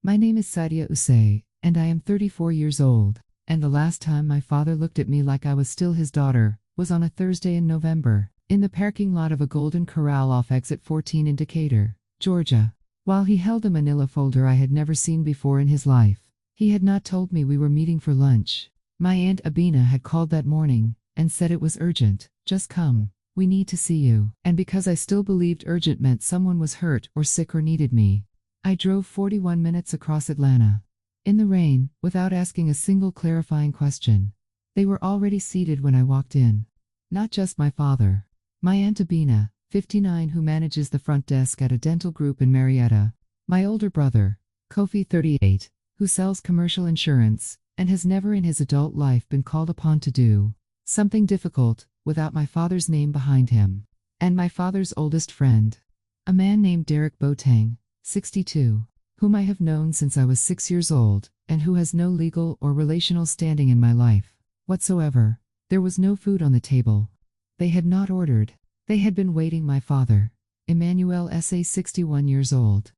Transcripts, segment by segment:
My name is Sadia Usay, and I am 34 years old, and the last time my father looked at me like I was still his daughter was on a Thursday in November, in the parking lot of a Golden Corral off exit 14 in Decatur, Georgia. While he held a manila folder I had never seen before in his life, he had not told me we were meeting for lunch. My Aunt Abina had called that morning and said it was urgent. Just come. We need to see you. And because I still believed urgent meant someone was hurt or sick or needed me, I drove 41 minutes across Atlanta. In the rain, without asking a single clarifying question. They were already seated when I walked in. Not just my father. My Aunt Abina, 59, who manages the front desk at a dental group in Marietta. My older brother, Kofi, 38, who sells commercial insurance and has never in his adult life been called upon to do something difficult without my father's name behind him. And my father's oldest friend, a man named Derek Boateng, 62, whom I have known since I was 6 years old, and who has no legal or relational standing in my life whatsoever. There was no food on the table. They had not ordered. They had been waiting. My father, Emmanuel S.A., 61 years old,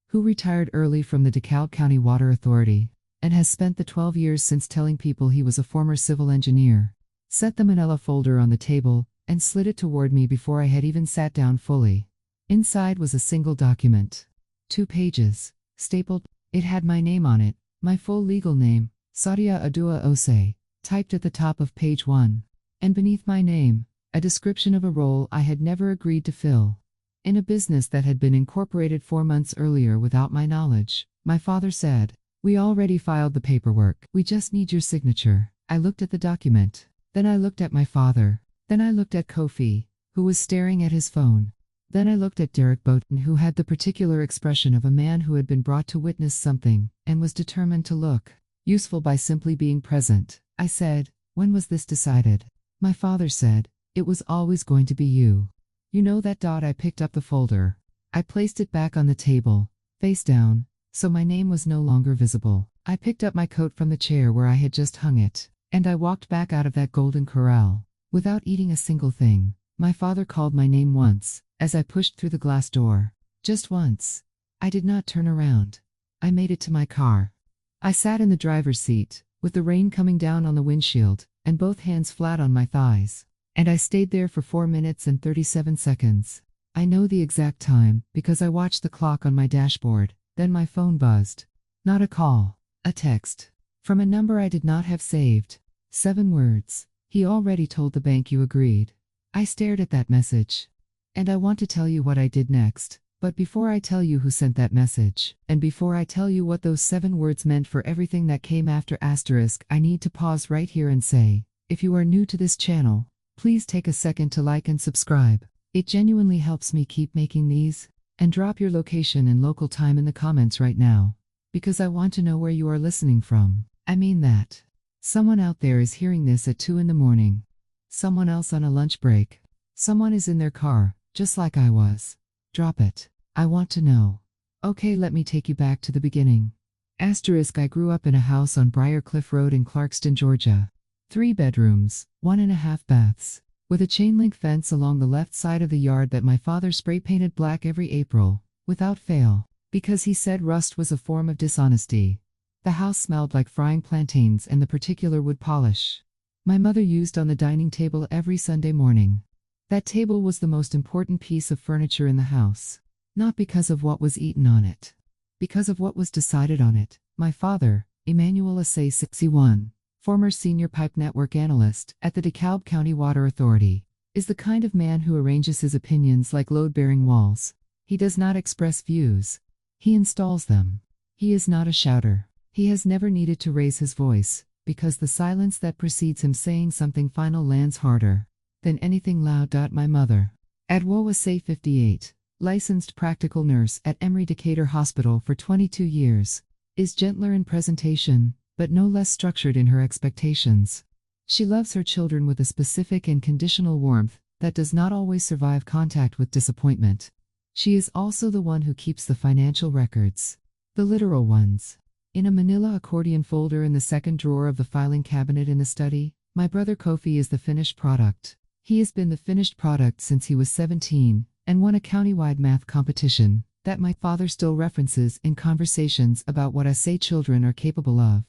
who retired early from the DeKalb County Water Authority, and has spent the 12 years since telling people he was a former civil engineer, set the manila folder on the table and slid it toward me before I had even sat down fully. Inside was a single document. 2 pages, stapled. It had my name on it, my full legal name, Sadia Adua Osei, typed at the top of page 1. And beneath my name, a description of a role I had never agreed to fill. In a business that had been incorporated 4 months earlier without my knowledge, my father said, "We already filed the paperwork. We just need your signature." I looked at the document. Then I looked at my father. Then I looked at Kofi, who was staring at his phone. Then I looked at Derek Boateng, who had the particular expression of a man who had been brought to witness something and was determined to look useful by simply being present. I said, "When was this decided?" My father said, "It was always going to be you." You know that dot? I picked up the folder. I placed it back on the table, face down, so my name was no longer visible. I picked up my coat from the chair where I had just hung it, and I walked back out of that Golden Corral, without eating a single thing. My father called my name once, as I pushed through the glass door. Just once. I did not turn around. I made it to my car. I sat in the driver's seat, with the rain coming down on the windshield, and both hands flat on my thighs. And I stayed there for 4 minutes and 37 seconds. I know the exact time, because I watched the clock on my dashboard. Then my phone buzzed. Not a call. A text. From a number I did not have saved. 7 words. "He already told the bank you agreed." I stared at that message. And I want to tell you what I did next. But before I tell you who sent that message, and before I tell you what those 7 words meant for everything that came after asterisk, I need to pause right here and say, if you are new to this channel, please take a second to like and subscribe. It genuinely helps me keep making these. And drop your location and local time in the comments right now, because I want to know where you are listening from. I mean that. Someone out there is hearing this at 2 in the morning. Someone else on a lunch break. Someone is in their car, just like I was. Drop it. I want to know. Okay, let me take you back to the beginning. Asterisk, I grew up in a house on Briarcliff Road in Clarkston, Georgia. 3 bedrooms, 1.5 baths, with a chain-link fence along the left side of the yard that my father spray-painted black every April, without fail, because he said rust was a form of dishonesty. The house smelled like frying plantains and the particular wood polish my mother used on the dining table every Sunday morning. That table was the most important piece of furniture in the house, not because of what was eaten on it, because of what was decided on it. My father, Emmanuel S.A., 61, former senior pipe network analyst at the DeKalb County Water Authority, is the kind of man who arranges his opinions like load-bearing walls. He does not express views. He installs them. He is not a shouter. He has never needed to raise his voice, because the silence that precedes him saying something final lands harder than anything loud. My mother, Adwoa Say, 58, licensed practical nurse at Emory Decatur Hospital for 22 years, is gentler in presentation, but no less structured in her expectations. She loves her children with a specific and conditional warmth that does not always survive contact with disappointment. She is also the one who keeps the financial records, the literal ones. In a manila accordion folder in the second drawer of the filing cabinet in the study, my brother Kofi is the finished product. He has been the finished product since he was 17 and won a countywide math competition that my father still references in conversations about what I say children are capable of.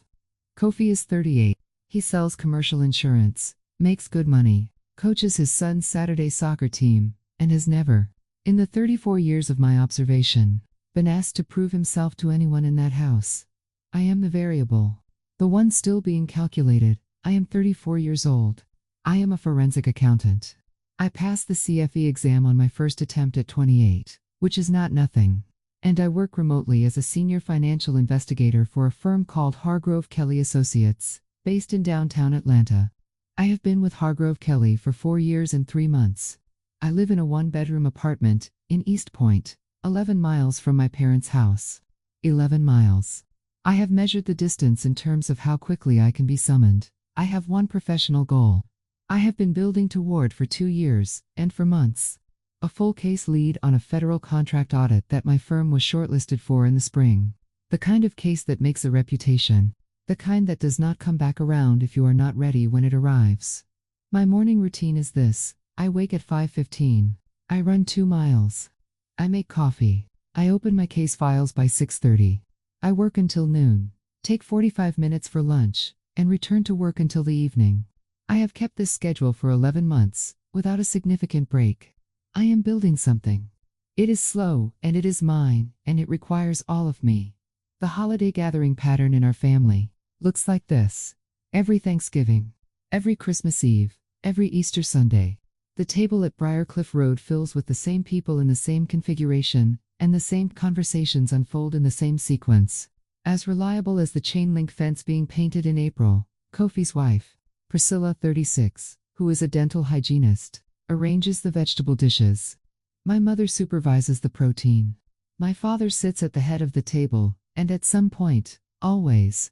Kofi is 38. He sells commercial insurance, makes good money, coaches his son's Saturday soccer team, and has never, in the 34 years of my observation, been asked to prove himself to anyone in that house. I am the variable, the one still being calculated. I am 34 years old. I am a forensic accountant. I passed the CFE exam on my first attempt at 28, which is not nothing. And I work remotely as a senior financial investigator for a firm called Hargrove Kelly Associates, based in downtown Atlanta. I have been with Hargrove Kelly for 4 years and 3 months. I live in a one-bedroom apartment in East Point, 11 miles from my parents' house. 11 miles. I have measured the distance in terms of how quickly I can be summoned. I have one professional goal. I have been building toward for 2 years, and for months. A full case lead on a federal contract audit that my firm was shortlisted for in the spring. The kind of case that makes a reputation. The kind that does not come back around if you are not ready when it arrives. My morning routine is this. I wake at 5:15. I run 2 miles. I make coffee. I open my case files by 6:30. I work until noon, take 45 minutes for lunch, and return to work until the evening. I have kept this schedule for 11 months, without a significant break. I am building something. It is slow, and it is mine, and it requires all of me. The holiday gathering pattern in our family looks like this. Every Thanksgiving, every Christmas Eve, every Easter Sunday. The table at Briarcliff Road fills with the same people in the same configuration, and the same conversations unfold in the same sequence. As reliable as the chain-link fence being painted in April, Kofi's wife, Priscilla, 36, who is a dental hygienist, arranges the vegetable dishes. My mother supervises the protein. My father sits at the head of the table, and at some point, always,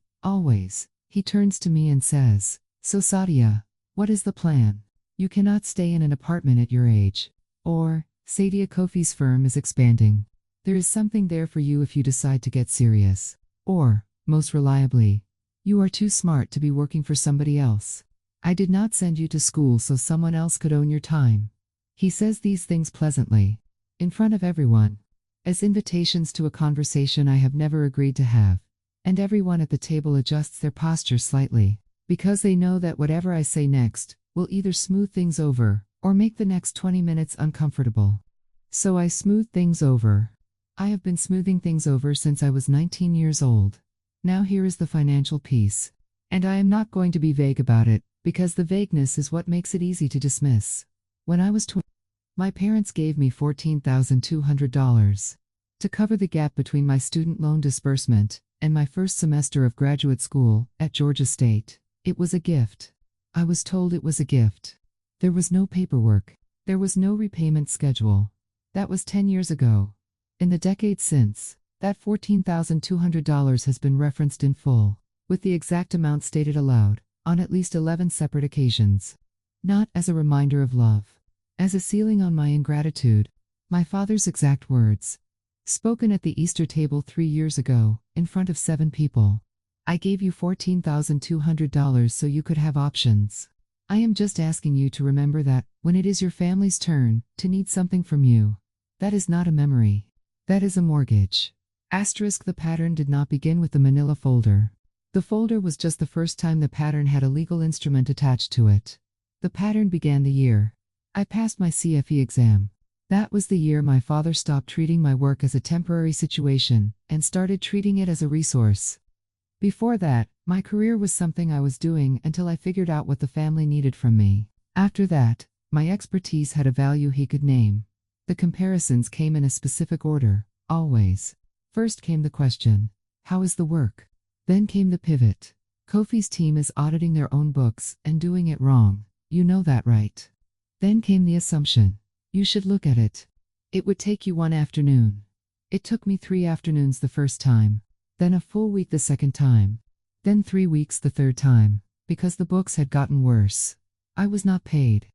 he turns to me and says, "So Sadia, what is the plan? You cannot stay in an apartment at your age." Or, "Sadia, Kofi's firm is expanding. There is something there for you if you decide to get serious." Or, most reliably, "You are too smart to be working for somebody else. I did not send you to school so someone else could own your time." He says these things pleasantly, in front of everyone, as invitations to a conversation I have never agreed to have. And everyone at the table adjusts their posture slightly, because they know that whatever I say next will either smooth things over or make the next 20 minutes uncomfortable. So I smooth things over. I have been smoothing things over since I was 19 years old. Now here is the financial piece. And I am not going to be vague about it, because the vagueness is what makes it easy to dismiss. When I was 20, my parents gave me $14,200 to cover the gap between my student loan disbursement and my first semester of graduate school at Georgia State. It was a gift. I was told it was a gift. There was no paperwork. There was no repayment schedule. That was 10 years ago. In the decade since, that $14,200 has been referenced in full, with the exact amount stated aloud, on at least 11 separate occasions. Not as a reminder of love. As a ceiling on my ingratitude. My father's exact words. Spoken at the Easter table 3 years ago, in front of 7 people. "I gave you $14,200 so you could have options. I am just asking you to remember that, when it is your family's turn to need something from you. That is not a memory. That is a mortgage." Asterisk, the pattern did not begin with the manila folder. The folder was just the first time the pattern had a legal instrument attached to it. The pattern began the year I passed my CFE exam. That was the year my father stopped treating my work as a temporary situation and started treating it as a resource. Before that, my career was something I was doing until I figured out what the family needed from me. After that, my expertise had a value he could name. The comparisons came in a specific order, always. First came the question, "How is the work?" Then came the pivot. "Kofi's team is auditing their own books and doing it wrong. You know that, right?" Then came the assumption, "You should look at it. It would take you 1 afternoon." It took me 3 afternoons the first time, then a full week the second time, then 3 weeks the third time, because the books had gotten worse. I was not paid.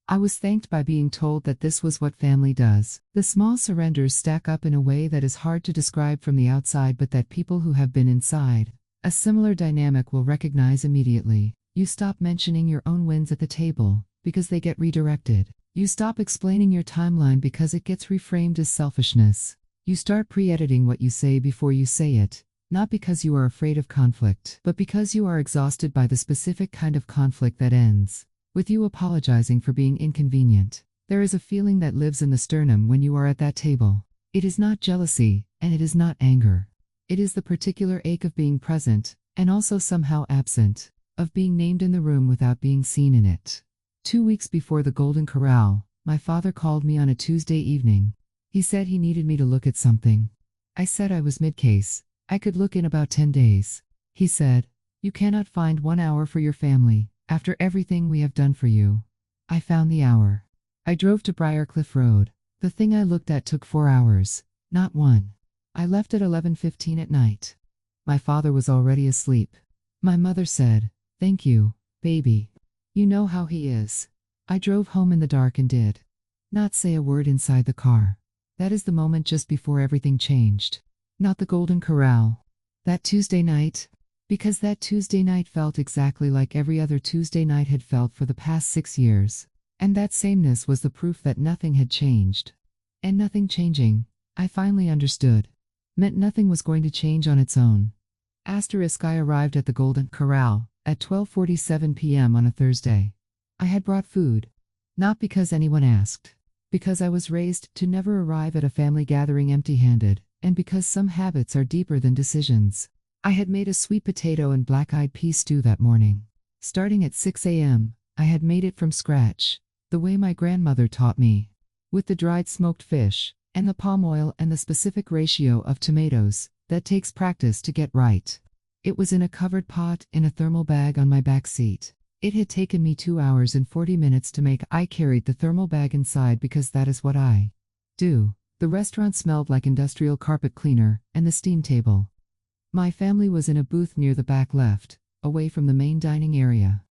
I was thanked by being told that this was what family does. The small surrenders stack up in a way that is hard to describe from the outside, but that people who have been inside a similar dynamic will recognize immediately. You stop mentioning your own wins at the table, because they get redirected. You stop explaining your timeline because it gets reframed as selfishness. You start pre-editing what you say before you say it, not because you are afraid of conflict, but because you are exhausted by the specific kind of conflict that ends with you apologizing for being inconvenient. There is a feeling that lives in the sternum when you are at that table. It is not jealousy, and it is not anger. It is the particular ache of being present, and also somehow absent, of being named in the room without being seen in it. 2 weeks before the Golden Corral, my father called me on a Tuesday evening. He said he needed me to look at something. I said I was mid-case. I could look in about 10 days. He said, "You cannot find 1 hour for your family, after everything we have done for you." I found the hour. I drove to Briarcliff Road. The thing I looked at took 4 hours, not 1. I left at 11:15 at night. My father was already asleep. My mother said, "Thank you, baby. You know how he is." I drove home in the dark and did not say a word inside the car. That is the moment just before everything changed. Not the Golden Corral. That Tuesday night. Because that Tuesday night felt exactly like every other Tuesday night had felt for the past 6 years. And that sameness was the proof that nothing had changed. And nothing changing, I finally understood, meant nothing was going to change on its own. I arrived at the Golden Corral at 12:47 p.m. on a Thursday. I had brought food. Not because anyone asked. Because I was raised to never arrive at a family gathering empty-handed, and because some habits are deeper than decisions. I had made a sweet potato and black-eyed pea stew that morning. Starting at 6 a.m., I had made it from scratch, the way my grandmother taught me, with the dried smoked fish, and the palm oil and the specific ratio of tomatoes that takes practice to get right. It was in a covered pot in a thermal bag on my back seat. It had taken me 2 hours and 40 minutes to make. I carried the thermal bag inside because that is what I do. The restaurant smelled like industrial carpet cleaner and the steam table. My family was in a booth near the back left, away from the main dining area.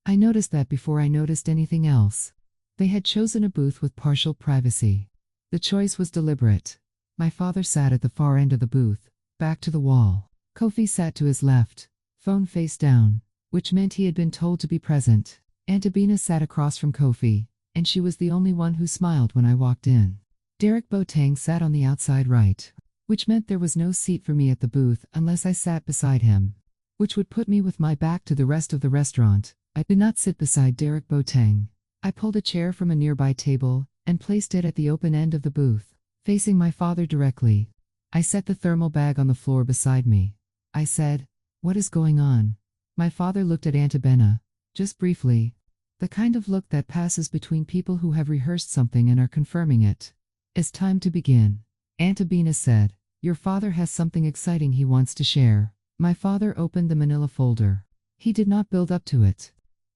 I noticed that before I noticed anything else. They had chosen a booth with partial privacy. The choice was deliberate. My father sat at the far end of the booth, back to the wall. Kofi sat to his left, phone face down, which meant he had been told to be present. Aunt Abina sat across from Kofi, and she was the only one who smiled when I walked in. Derek Boateng sat on the outside right, which meant there was no seat for me at the booth unless I sat beside him, which would put me with my back to the rest of the restaurant. I did not sit beside Derek Boateng. I pulled a chair from a nearby table and placed it at the open end of the booth, facing my father directly. I set the thermal bag on the floor beside me. I said, "What is going on?" My father looked at Aunt Abena, just briefly, the kind of look that passes between people who have rehearsed something and are confirming it. "It's time to begin," Aunt Abena said. "Your father has something exciting he wants to share." My father opened the manila folder. He did not build up to it.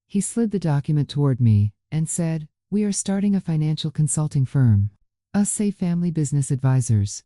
He slid the document toward me and said, "We are starting a financial consulting firm. Us say Family Business Advisors.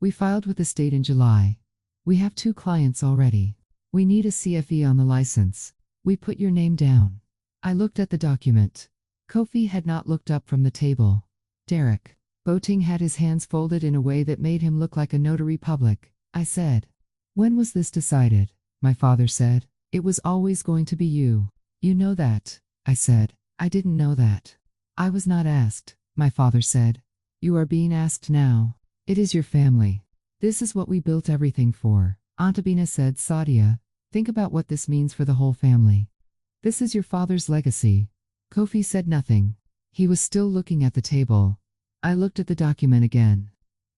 We filed with the state in July. We have 2 clients already. We need a CFE on the license. We put your name down." I looked at the document. Kofi had not looked up from the table. Derek Boateng had his hands folded in a way that made him look like a notary public. I said, "When was this decided?" My father said, "It was always going to be you. You know that." I said, "I didn't know that." "I was not asked," my father said. "You are being asked now. It is your family. This is what we built everything for." Aunt Abina said, "Sadia, think about what this means for the whole family. This is your father's legacy." Kofi said nothing. He was still looking at the table. I looked at the document again.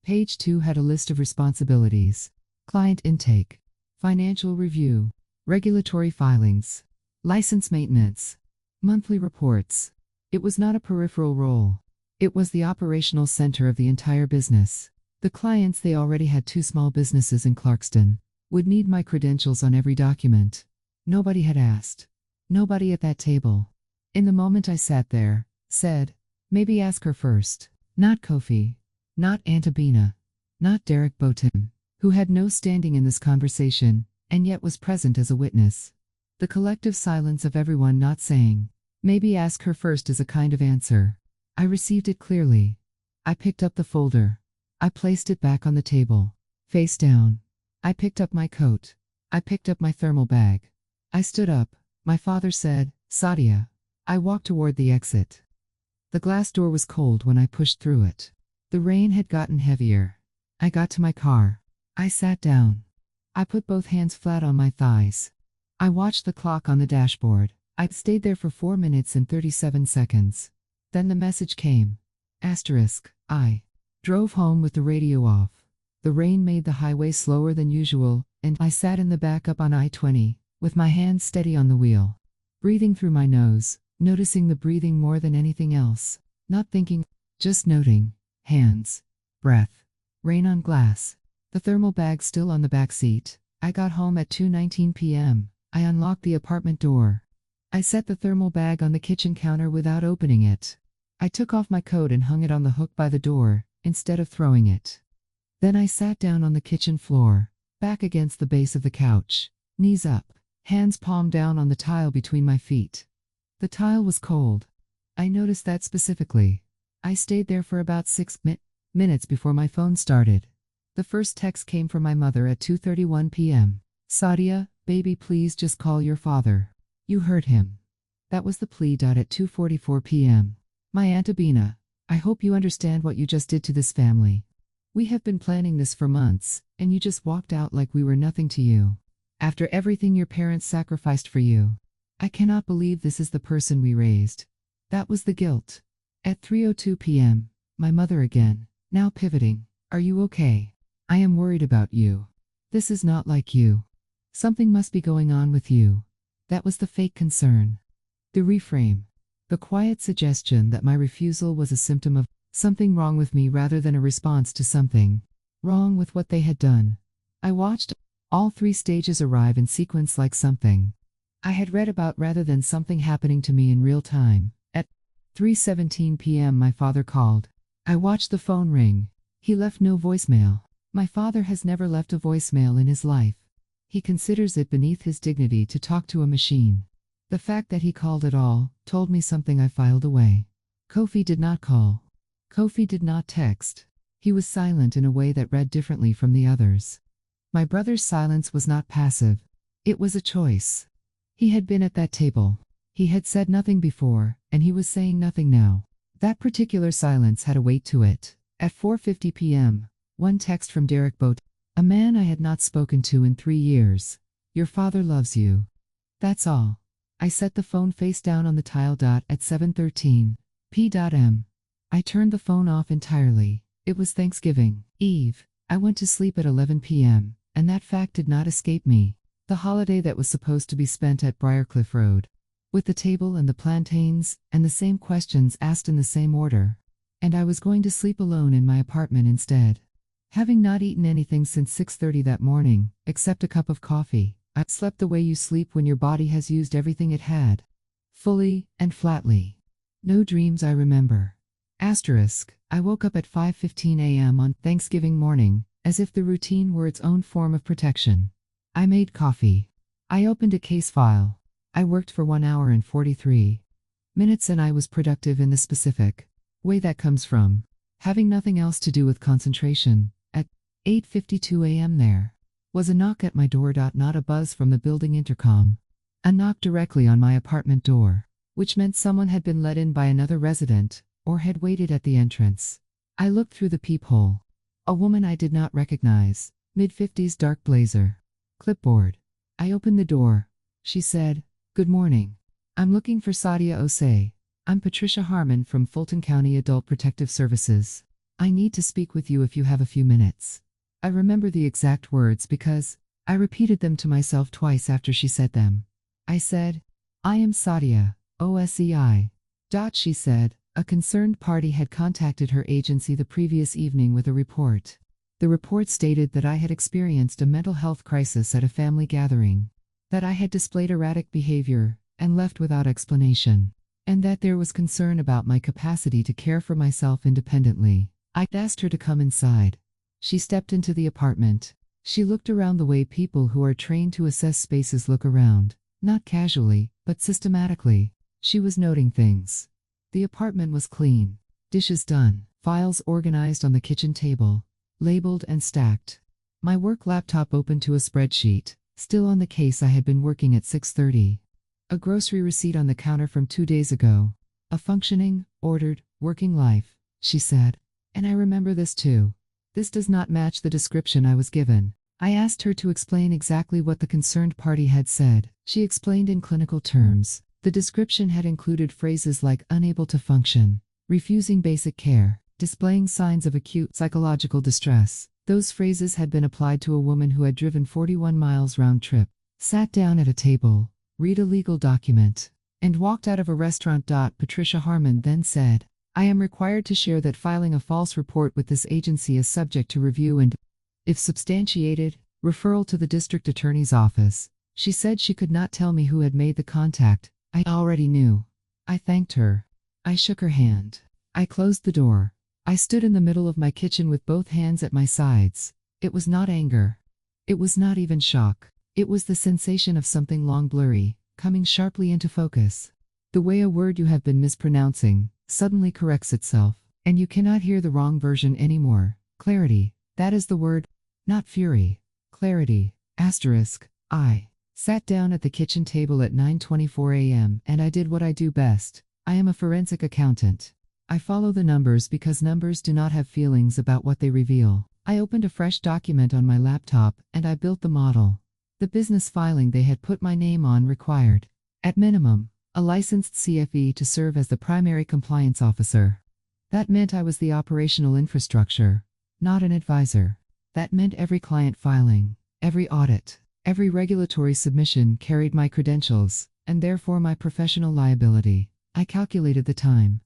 Page 2 had a list of responsibilities: client intake, financial review, regulatory filings, license maintenance, monthly reports. It was not a peripheral role. It was the operational center of the entire business. The clients, they already had 2 small businesses in Clarkston, would need my credentials on every document. Nobody had asked. Nobody at that table. In the moment I sat there, said, "Maybe ask her first." Not Kofi. Not Aunt Abina. Not Derek Boateng, who had no standing in this conversation, and yet was present as a witness. The collective silence of everyone not saying, "Maybe ask her first," is a kind of answer. I received it clearly. I picked up the folder. I placed it back on the table, face down. I picked up my coat. I picked up my thermal bag. I stood up. My father said, "Sadia." I walked toward the exit. The glass door was cold when I pushed through it. The rain had gotten heavier. I got to my car. I sat down. I put both hands flat on my thighs. I watched the clock on the dashboard. I stayed there for 4 minutes and 37 seconds. Then the message came. Asterisk. I drove home with the radio off. The rain made the highway slower than usual, and I sat in the back up on I-20, with my hands steady on the wheel. Breathing through my nose, noticing the breathing more than anything else. Not thinking, just noting. Hands. Breath. Rain on glass. The thermal bag still on the back seat. I got home at 2:19 p.m. I unlocked the apartment door. I set the thermal bag on the kitchen counter without opening it. I took off my coat and hung it on the hook by the door, instead of throwing it. Then I sat down on the kitchen floor, back against the base of the couch, knees up, hands palm down on the tile between my feet. The tile was cold. I noticed that specifically. I stayed there for about 6 minutes before my phone started. The first text came from my mother at 2:31 p.m. Sadia, baby, please just call your father. You hurt him. That was the plea. At 2:44 p.m. My Aunt Abina, I hope you understand what you just did to this family. We have been planning this for months, and you just walked out like we were nothing to you. After everything your parents sacrificed for you. I cannot believe this is the person we raised. That was the guilt. At 3:02 p.m., my mother again, now pivoting. Are you okay? I am worried about you. This is not like you. Something must be going on with you. That was the fake concern. The reframe. The quiet suggestion that my refusal was a symptom of something wrong with me rather than a response to something wrong with what they had done. I watched all 3 stages arrive in sequence like something I had read about rather than something happening to me in real time. At 3:17 p.m. my father called. I watched the phone ring. He left no voicemail. My father has never left a voicemail in his life. He considers it beneath his dignity to talk to a machine. The fact that he called at all told me something I filed away. Kofi did not call. Kofi did not text. He was silent in a way that read differently from the others. My brother's silence was not passive. It was a choice. He had been at that table. He had said nothing before, and he was saying nothing now. That particular silence had a weight to it. At 4:50 p.m., one text from Derek Boat, a man I had not spoken to in 3 years. Your father loves you. That's all. I set the phone face down on the tile. At 7:13 p.m. I turned the phone off entirely. It was Thanksgiving Eve. I went to sleep at 11 p.m., and that fact did not escape me. The holiday that was supposed to be spent at Briarcliff Road, with the table and the plantains, and the same questions asked in the same order. And I was going to sleep alone in my apartment instead. Having not eaten anything since 6:30 that morning, except a cup of coffee, I slept the way you sleep when your body has used everything it had. Fully and flatly. No dreams I remember. Asterisk, I woke up at 5:15 a.m. on Thanksgiving morning, as if the routine were its own form of protection. I made coffee. I opened a case file. I worked for 1 hour and 43 minutes, and I was productive in the specific way that comes from having nothing else to do with concentration. At 8:52 a.m. there was a knock at my door. Not a buzz from the building intercom. A knock directly on my apartment door, which meant someone had been let in by another resident, or had waited at the entrance. I looked through the peephole. A woman I did not recognize, mid-50s, dark blazer, clipboard. I opened the door. She said, "Good morning. I'm looking for Sadia Osei. I'm Patricia Harmon from Fulton County Adult Protective Services. I need to speak with you if you have a few minutes." I remember the exact words because I repeated them to myself twice after she said them. I said, "I am Sadia, OSEI." She said, a concerned party had contacted her agency the previous evening with a report. The report stated that I had experienced a mental health crisis at a family gathering, that I had displayed erratic behavior and left without explanation, and that there was concern about my capacity to care for myself independently. I asked her to come inside. She stepped into the apartment. She looked around the way people who are trained to assess spaces look around, not casually, but systematically. She was noting things. The apartment was clean, dishes done, files organized on the kitchen table, labeled and stacked. My work laptop open to a spreadsheet, still on the case I had been working at 6:30. A grocery receipt on the counter from 2 days ago. A functioning, ordered, working life, she said. And I remember this too. This does not match the description I was given. I asked her to explain exactly what the concerned party had said. She explained in clinical terms. The description had included phrases like unable to function, refusing basic care, displaying signs of acute psychological distress. Those phrases had been applied to a woman who had driven 41 miles round trip, sat down at a table, read a legal document, and walked out of a restaurant. Patricia Harmon then said, I am required to share that filing a false report with this agency is subject to review and, if substantiated, referral to the district attorney's office. She said she could not tell me who had made the contact. I already knew. I thanked her. I shook her hand. I closed the door. I stood in the middle of my kitchen with both hands at my sides. It was not anger. It was not even shock. It was the sensation of something long blurry, coming sharply into focus. The way a word you have been mispronouncing suddenly corrects itself, and you cannot hear the wrong version anymore. Clarity. That is the word. Not fury. Clarity. Asterisk. I sat down at the kitchen table at 9:24 a.m. and I did what I do best. I am a forensic accountant. I follow the numbers because numbers do not have feelings about what they reveal. I opened a fresh document on my laptop and I built the model. The business filing they had put my name on required, at minimum, a licensed CFE to serve as the primary compliance officer. That meant I was the operational infrastructure, not an advisor. That meant every client filing, every audit, every regulatory submission carried my credentials, and therefore my professional liability. I calculated the time.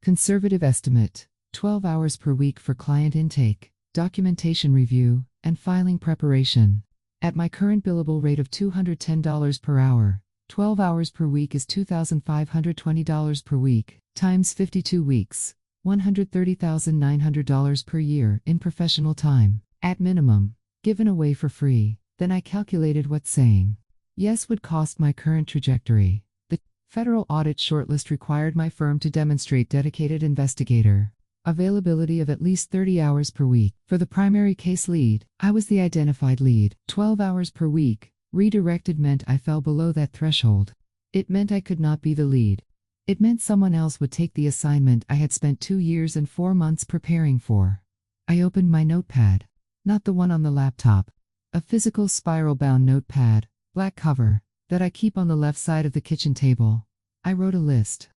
Conservative estimate, 12 hours per week for client intake, documentation review, and filing preparation. At my current billable rate of $210 per hour, 12 hours per week is $2,520 per week, times 52 weeks, $130,900 per year in professional time, at minimum, given away for free. Then I calculated what saying yes would cost my current trajectory. The federal audit shortlist required my firm to demonstrate dedicated investigator availability of at least 30 hours per week. For the primary case lead, I was the identified lead. 12 hours per week, redirected meant I fell below that threshold. It meant I could not be the lead. It meant someone else would take the assignment I had spent 2 years and 4 months preparing for. I opened my notepad, not the one on the laptop. A physical spiral-bound notepad, black cover, that I keep on the left side of the kitchen table. I wrote a list.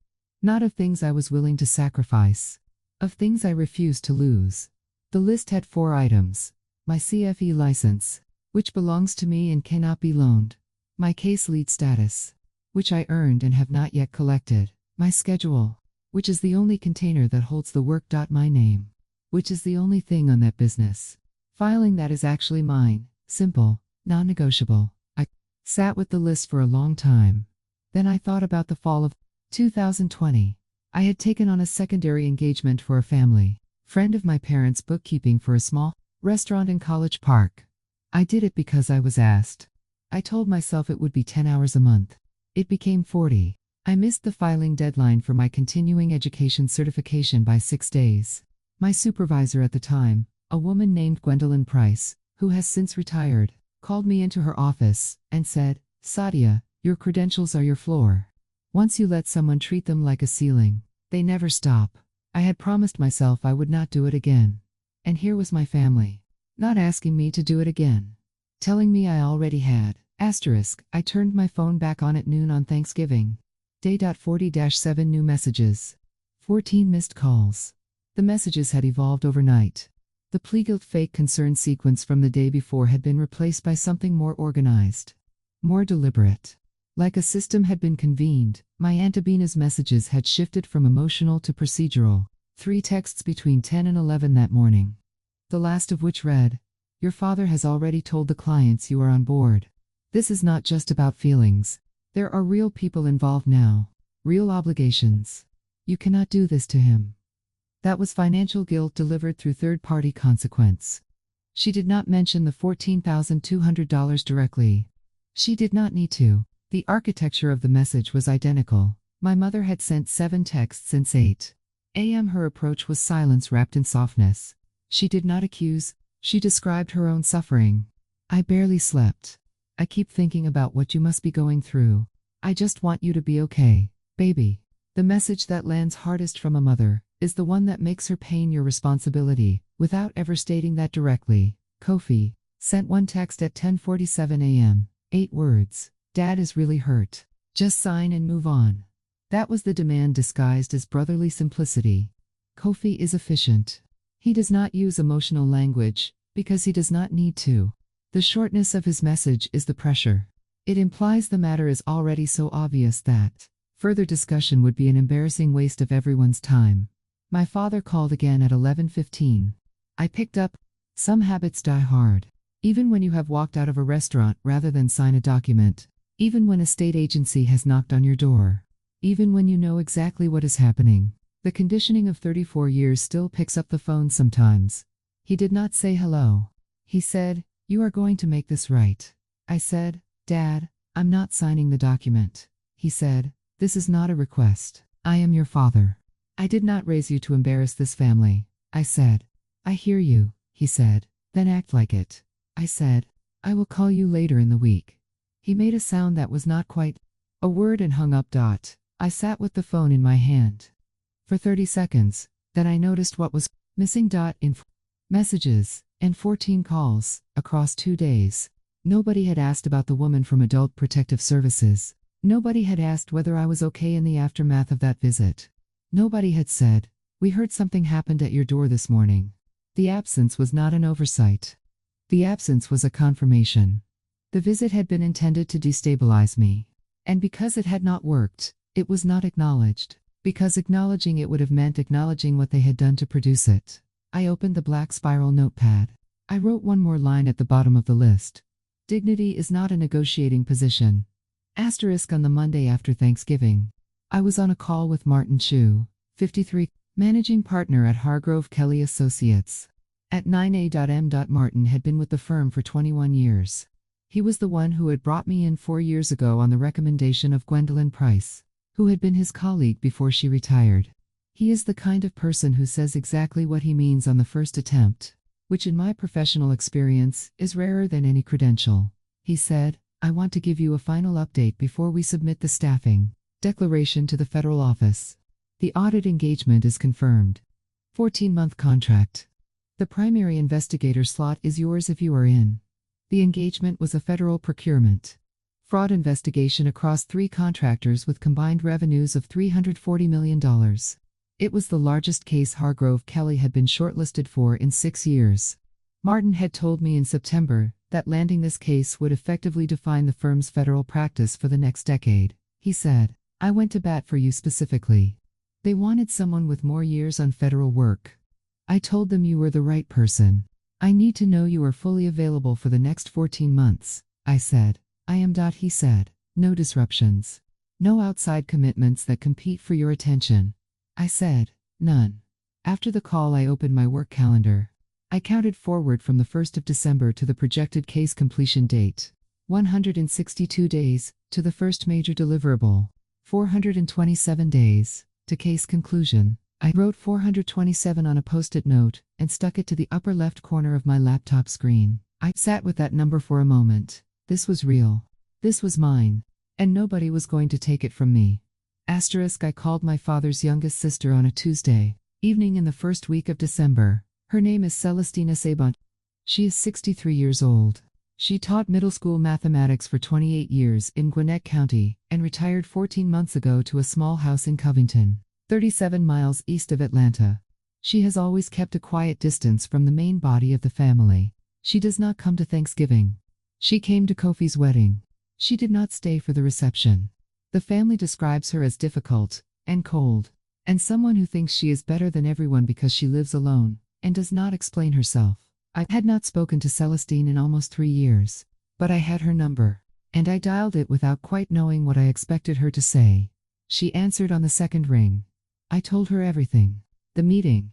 Not of things I was willing to sacrifice. Of things I refused to lose. The list had 4 items. My CFE license, which belongs to me and cannot be loaned. My case lead status, which I earned and have not yet collected. My schedule, which is the only container that holds the work. My name, which is the only thing on that business filing that is actually mine. Simple, non-negotiable. I sat with the list for a long time. Then I thought about the fall of 2020. I had taken on a secondary engagement for a family friend of my parents' bookkeeping for a small restaurant in College Park. I did it because I was asked. I told myself it would be 10 hours a month. It became 40. I missed the filing deadline for my continuing education certification by 6 days. My supervisor at the time, a woman named Gwendolyn Price, who has since retired, called me into her office and said, Sadia, your credentials are your floor. Once you let someone treat them like a ceiling, they never stop. I had promised myself I would not do it again. And here was my family, not asking me to do it again. Telling me I already had. Asterisk, I turned my phone back on at noon on Thanksgiving. Day. 40-7 new messages. 14 missed calls. The messages had evolved overnight. The Pleaguilt fake concern sequence from the day before had been replaced by something more organized, more deliberate. Like a system had been convened, my Aunt Abina's messages had shifted from emotional to procedural. 3 texts between 10 and 11 that morning. The last of which read, Your father has already told the clients you are on board. This is not just about feelings. There are real people involved now. Real obligations. You cannot do this to him. That was financial guilt delivered through third-party consequence. She did not mention the $14,200 directly. She did not need to. The architecture of the message was identical. My mother had sent 7 texts since 8 a.m. Her approach was silence wrapped in softness. She did not accuse. She described her own suffering. I barely slept. I keep thinking about what you must be going through. I just want you to be okay, baby. The message that lands hardest from a mother is the one that makes her pain your responsibility, without ever stating that directly. Kofi sent one text at 10:47 a.m. 8 words. Dad is really hurt. Just sign and move on. That was the demand disguised as brotherly simplicity. Kofi is efficient. He does not use emotional language, because he does not need to. The shortness of his message is the pressure. It implies the matter is already so obvious that further discussion would be an embarrassing waste of everyone's time. My father called again at 11:15. I picked up. Some habits die hard. Even when you have walked out of a restaurant rather than sign a document. Even when a state agency has knocked on your door. Even when you know exactly what is happening. The conditioning of 34 years still picks up the phone sometimes. He did not say hello. He said, "You are going to make this right." I said, "Dad, I'm not signing the document." He said, "This is not a request. I am your father. I did not raise you to embarrass this family." I said, "I hear you," he said, "then act like it." I said, "I will call you later in the week." He made a sound that was not quite a word and hung up. I sat with the phone in my hand for 30 seconds, then I noticed what was missing. In messages and 14 calls across 2 days. Nobody had asked about the woman from Adult Protective Services. Nobody had asked whether I was okay in the aftermath of that visit. Nobody had said, "We heard something happened at your door this morning." The absence was not an oversight. The absence was a confirmation. The visit had been intended to destabilize me. And because it had not worked, it was not acknowledged. Because acknowledging it would have meant acknowledging what they had done to produce it. I opened the black spiral notepad. I wrote one more line at the bottom of the list. Dignity is not a negotiating position. Asterisk on the Monday after Thanksgiving. I was on a call with Martin Chu, 53, managing partner at Hargrove Kelly Associates. At 9 a.m. Martin had been with the firm for 21 years. He was the one who had brought me in 4 years ago on the recommendation of Gwendolyn Price, who had been his colleague before she retired. He is the kind of person who says exactly what he means on the first attempt, which in my professional experience is rarer than any credential. He said, "I want to give you a final update before we submit the staffing declaration to the federal office. The audit engagement is confirmed. 14-month contract. The primary investigator slot is yours if you are in." The engagement was a federal procurement fraud investigation across 3 contractors with combined revenues of $340 million. It was the largest case Hargrove Kelly had been shortlisted for in 6 years. Martin had told me in September that landing this case would effectively define the firm's federal practice for the next decade. He said, "I went to bat for you specifically. They wanted someone with more years on federal work. I told them you were the right person. I need to know you are fully available for the next 14 months. I said, "I am." He said, "No disruptions. No outside commitments that compete for your attention." I said, "None." After the call, I opened my work calendar. I counted forward from the 1st of December to the projected case completion date. 162 days, to the first major deliverable. 427 days, to case conclusion. I wrote 427 on a post-it note, and stuck it to the upper left corner of my laptop screen. I sat with that number for a moment. This was real. This was mine. And nobody was going to take it from me. Asterisk. I called my father's youngest sister on a Tuesday evening in the first week of December. Her name is Celestina Sabont. She is 63 years old. She taught middle school mathematics for 28 years in Gwinnett County, and retired 14 months ago to a small house in Covington, 37 miles east of Atlanta. She has always kept a quiet distance from the main body of the family. She does not come to Thanksgiving. She came to Kofi's wedding. She did not stay for the reception. The family describes her as difficult and cold, and someone who thinks she is better than everyone because she lives alone and does not explain herself. I had not spoken to Celestine in almost 3 years, but I had her number, and I dialed it without quite knowing what I expected her to say. She answered on the second ring. I told her everything. The meeting,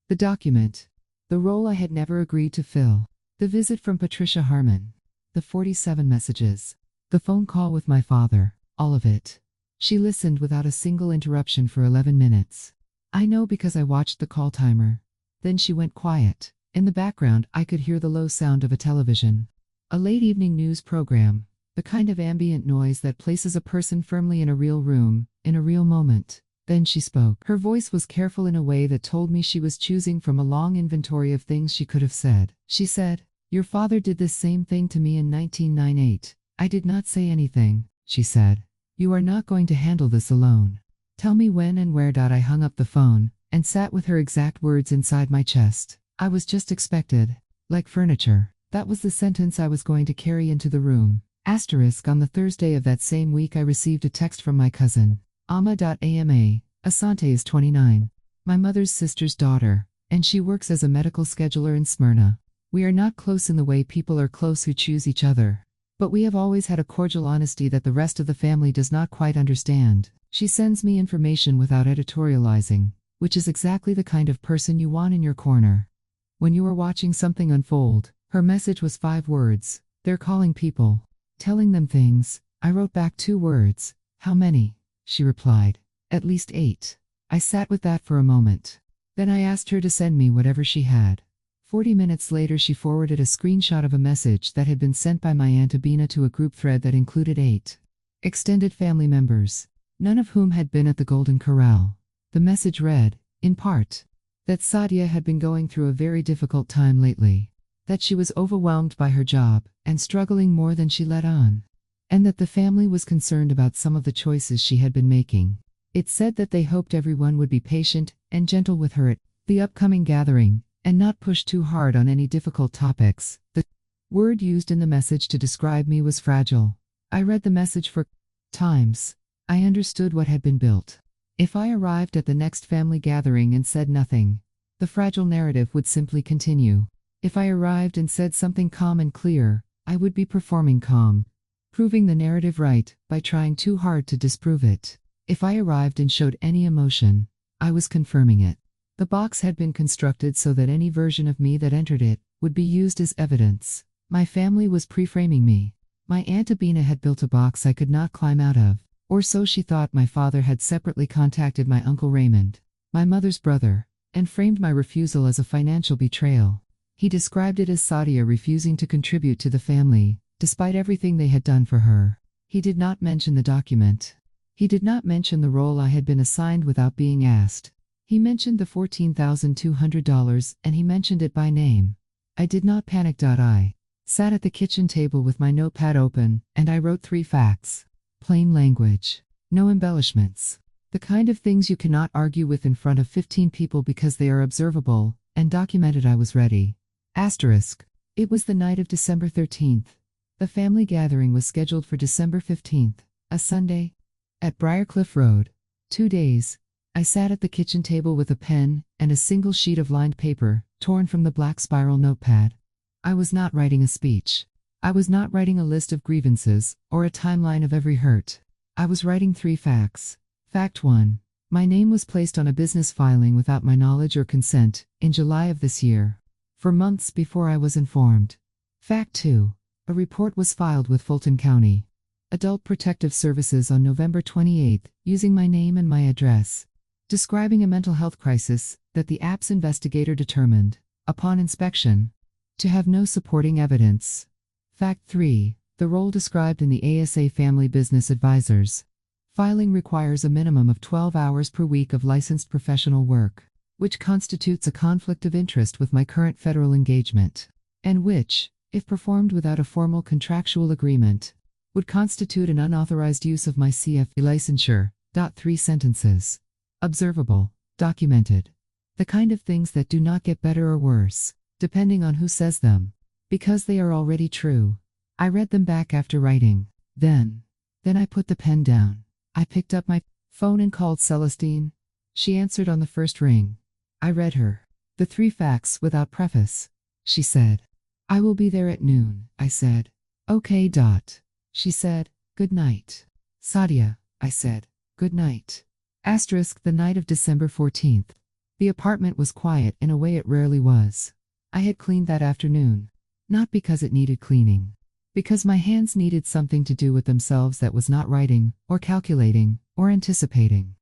the document, the role I had never agreed to fill, the visit from Patricia Harmon, the 47 messages, the phone call with my father, all of it. She listened without a single interruption for 11 minutes. I know because I watched the call timer. Then she went quiet. In the background, I could hear the low sound of a television. A late evening news program, the kind of ambient noise that places a person firmly in a real room, in a real moment. Then she spoke. Her voice was careful in a way that told me she was choosing from a long inventory of things she could have said. She said, "Your father did this same thing to me in 1998. I did not say anything," she said. "You are not going to handle this alone. Tell me when and where." I hung up the phone and sat with her exact words inside my chest. I was just expected. Like furniture. That was the sentence I was going to carry into the room. On the Thursday of that same week I received a text from my cousin. Ama. Asante is 29. My mother's sister's daughter, and she works as a medical scheduler in Smyrna. We are not close in the way people are close who choose each other. But we have always had a cordial honesty that the rest of the family does not quite understand. She sends me information without editorializing, which is exactly the kind of person you want in your corner. When you are watching something unfold, her message was 5 words. "They're calling people. Telling them things." I wrote back 2 words. "How many?" She replied, "At least 8. I sat with that for a moment. Then I asked her to send me whatever she had. 40 minutes later she forwarded a screenshot of a message that had been sent by my Aunt Abina to a group thread that included 8 extended family members, none of whom had been at the Golden Corral. The message read, in part, that Sadia had been going through a very difficult time lately, that she was overwhelmed by her job and struggling more than she let on, and that the family was concerned about some of the choices she had been making. It said that they hoped everyone would be patient and gentle with her at the upcoming gathering and not push too hard on any difficult topics. The word used in the message to describe me was fragile. I read the message 4 times. I understood what had been built. If I arrived at the next family gathering and said nothing, the fragile narrative would simply continue. If I arrived and said something calm and clear, I would be performing calm, proving the narrative right by trying too hard to disprove it. If I arrived and showed any emotion, I was confirming it. The box had been constructed so that any version of me that entered it would be used as evidence. My family was pre-framing me. My Aunt Abina had built a box I could not climb out of, or so she thought. My father had separately contacted my Uncle Raymond, my mother's brother, and framed my refusal as a financial betrayal. He described it as Sadia refusing to contribute to the family, despite everything they had done for her. He did not mention the document. He did not mention the role I had been assigned without being asked. He mentioned the $14,200, and he mentioned it by name. I did not panic. I sat at the kitchen table with my notepad open, and I wrote 3 facts. Plain language. No embellishments. The kind of things you cannot argue with in front of 15 people because they are observable, and documented. I was ready. It was the night of December 13th. The family gathering was scheduled for December 15th, a Sunday, at Briarcliff Road. 2 days. I sat at the kitchen table with a pen and a single sheet of lined paper, torn from the black spiral notepad. I was not writing a speech. I was not writing a list of grievances or a timeline of every hurt. I was writing 3 facts. Fact 1. My name was placed on a business filing without my knowledge or consent in July of this year, for months before I was informed. Fact 2. A report was filed with Fulton County Adult Protective Services on November 28, using my name and my address, describing a mental health crisis that the APS investigator determined, upon inspection, to have no supporting evidence. Fact 3. The role described in the ASA Family Business Advisors filing requires a minimum of 12 hours per week of licensed professional work, which constitutes a conflict of interest with my current federal engagement, and which, if performed without a formal contractual agreement, would constitute an unauthorized use of my CFE licensure. 3 sentences. Observable, documented. The kind of things that do not get better or worse, depending on who says them, because they are already true. I read them back after writing. Then I put the pen down. I picked up my phone and called Celestine. She answered on the first ring. I read her the 3 facts without preface. She said, "I will be there at noon." I said, "Okay." She said, "Good night." "Sadia," I said, "Good night." The night of December 14th. The apartment was quiet in a way it rarely was. I had cleaned that afternoon. Not because it needed cleaning. Because my hands needed something to do with themselves that was not writing, or calculating, or anticipating.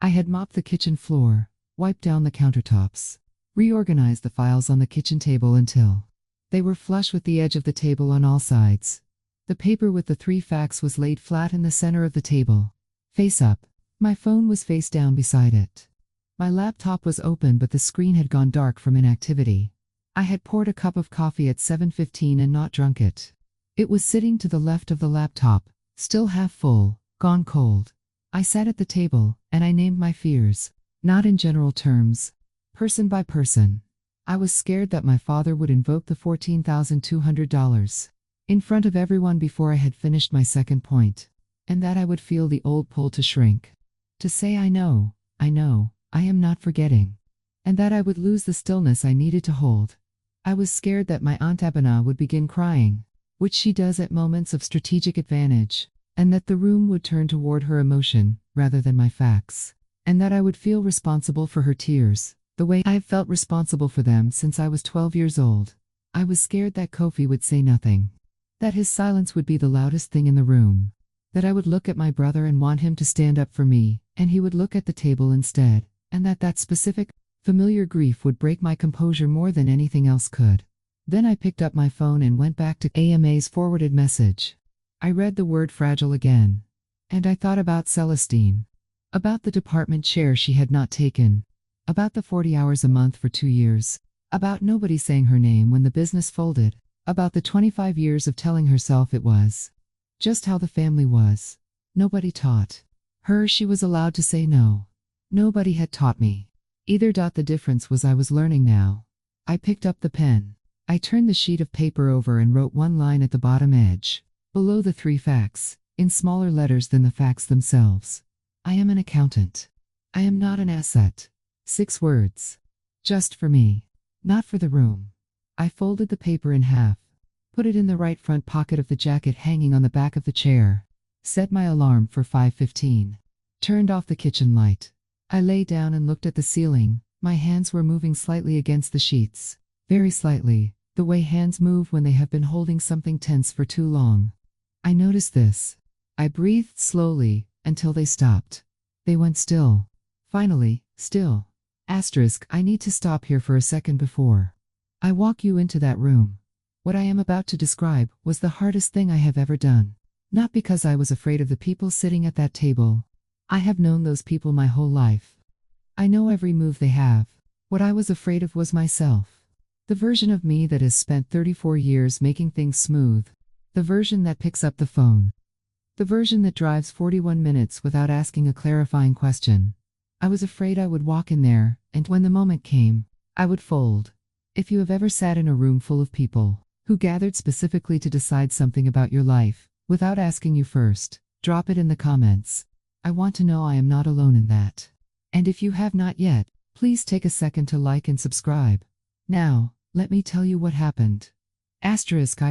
I had mopped the kitchen floor, wiped down the countertops, reorganized the files on the kitchen table until they were flush with the edge of the table on all sides. The paper with the 3 facts was laid flat in the center of the table, face up. My phone was face down beside it. My laptop was open, but the screen had gone dark from inactivity. I had poured a cup of coffee at 7:15 and not drunk it. It was sitting to the left of the laptop, still half full, gone cold. I sat at the table, and I named my fears, not in general terms, person by person. I was scared that my father would invoke the $14,200 in front of everyone before I had finished my second point, and that I would feel the old pull to shrink, to say I know, I am not forgetting, and that I would lose the stillness I needed to hold. I was scared that my Aunt Abena would begin crying, which she does at moments of strategic advantage, and that the room would turn toward her emotion rather than my facts, and that I would feel responsible for her tears, the way I have felt responsible for them since I was 12 years old. I was scared that Kofi would say nothing, that his silence would be the loudest thing in the room, that I would look at my brother and want him to stand up for me, and he would look at the table instead, and that specific, familiar grief would break my composure more than anything else could. Then I picked up my phone and went back to AMA's forwarded message. I read the word fragile again, and I thought about Celestine, about the department chair she had not taken, about the 40 hours a month for 2 years, about nobody saying her name when the business folded, about the 25 years of telling herself it was just how the family was. Nobody taught her she was allowed to say no. Nobody had taught me either. The difference was I was learning now. I picked up the pen. I turned the sheet of paper over and wrote one line at the bottom edge, below the 3 facts, in smaller letters than the facts themselves. I am an accountant. I am not an asset. 6 words. Just for me. Not for the room. I folded the paper in half, put it in the right front pocket of the jacket hanging on the back of the chair, set my alarm for 5:15, turned off the kitchen light. I lay down and looked at the ceiling. My hands were moving slightly against the sheets, very slightly, the way hands move when they have been holding something tense for too long. I noticed this. I breathed slowly until they stopped. They went still. Finally, still. I need to stop here for a second before I walk you into that room. What I am about to describe was the hardest thing I have ever done. Not because I was afraid of the people sitting at that table. I have known those people my whole life. I know every move they have. What I was afraid of was myself. The version of me that has spent 34 years making things smooth. The version that picks up the phone. The version that drives 41 minutes without asking a clarifying question. I was afraid I would walk in there, and when the moment came, I would fold. If you have ever sat in a room full of people who gathered specifically to decide something about your life, without asking you first, drop it in the comments. I want to know I am not alone in that. And if you have not yet, please take a second to like and subscribe. Now, let me tell you what happened. I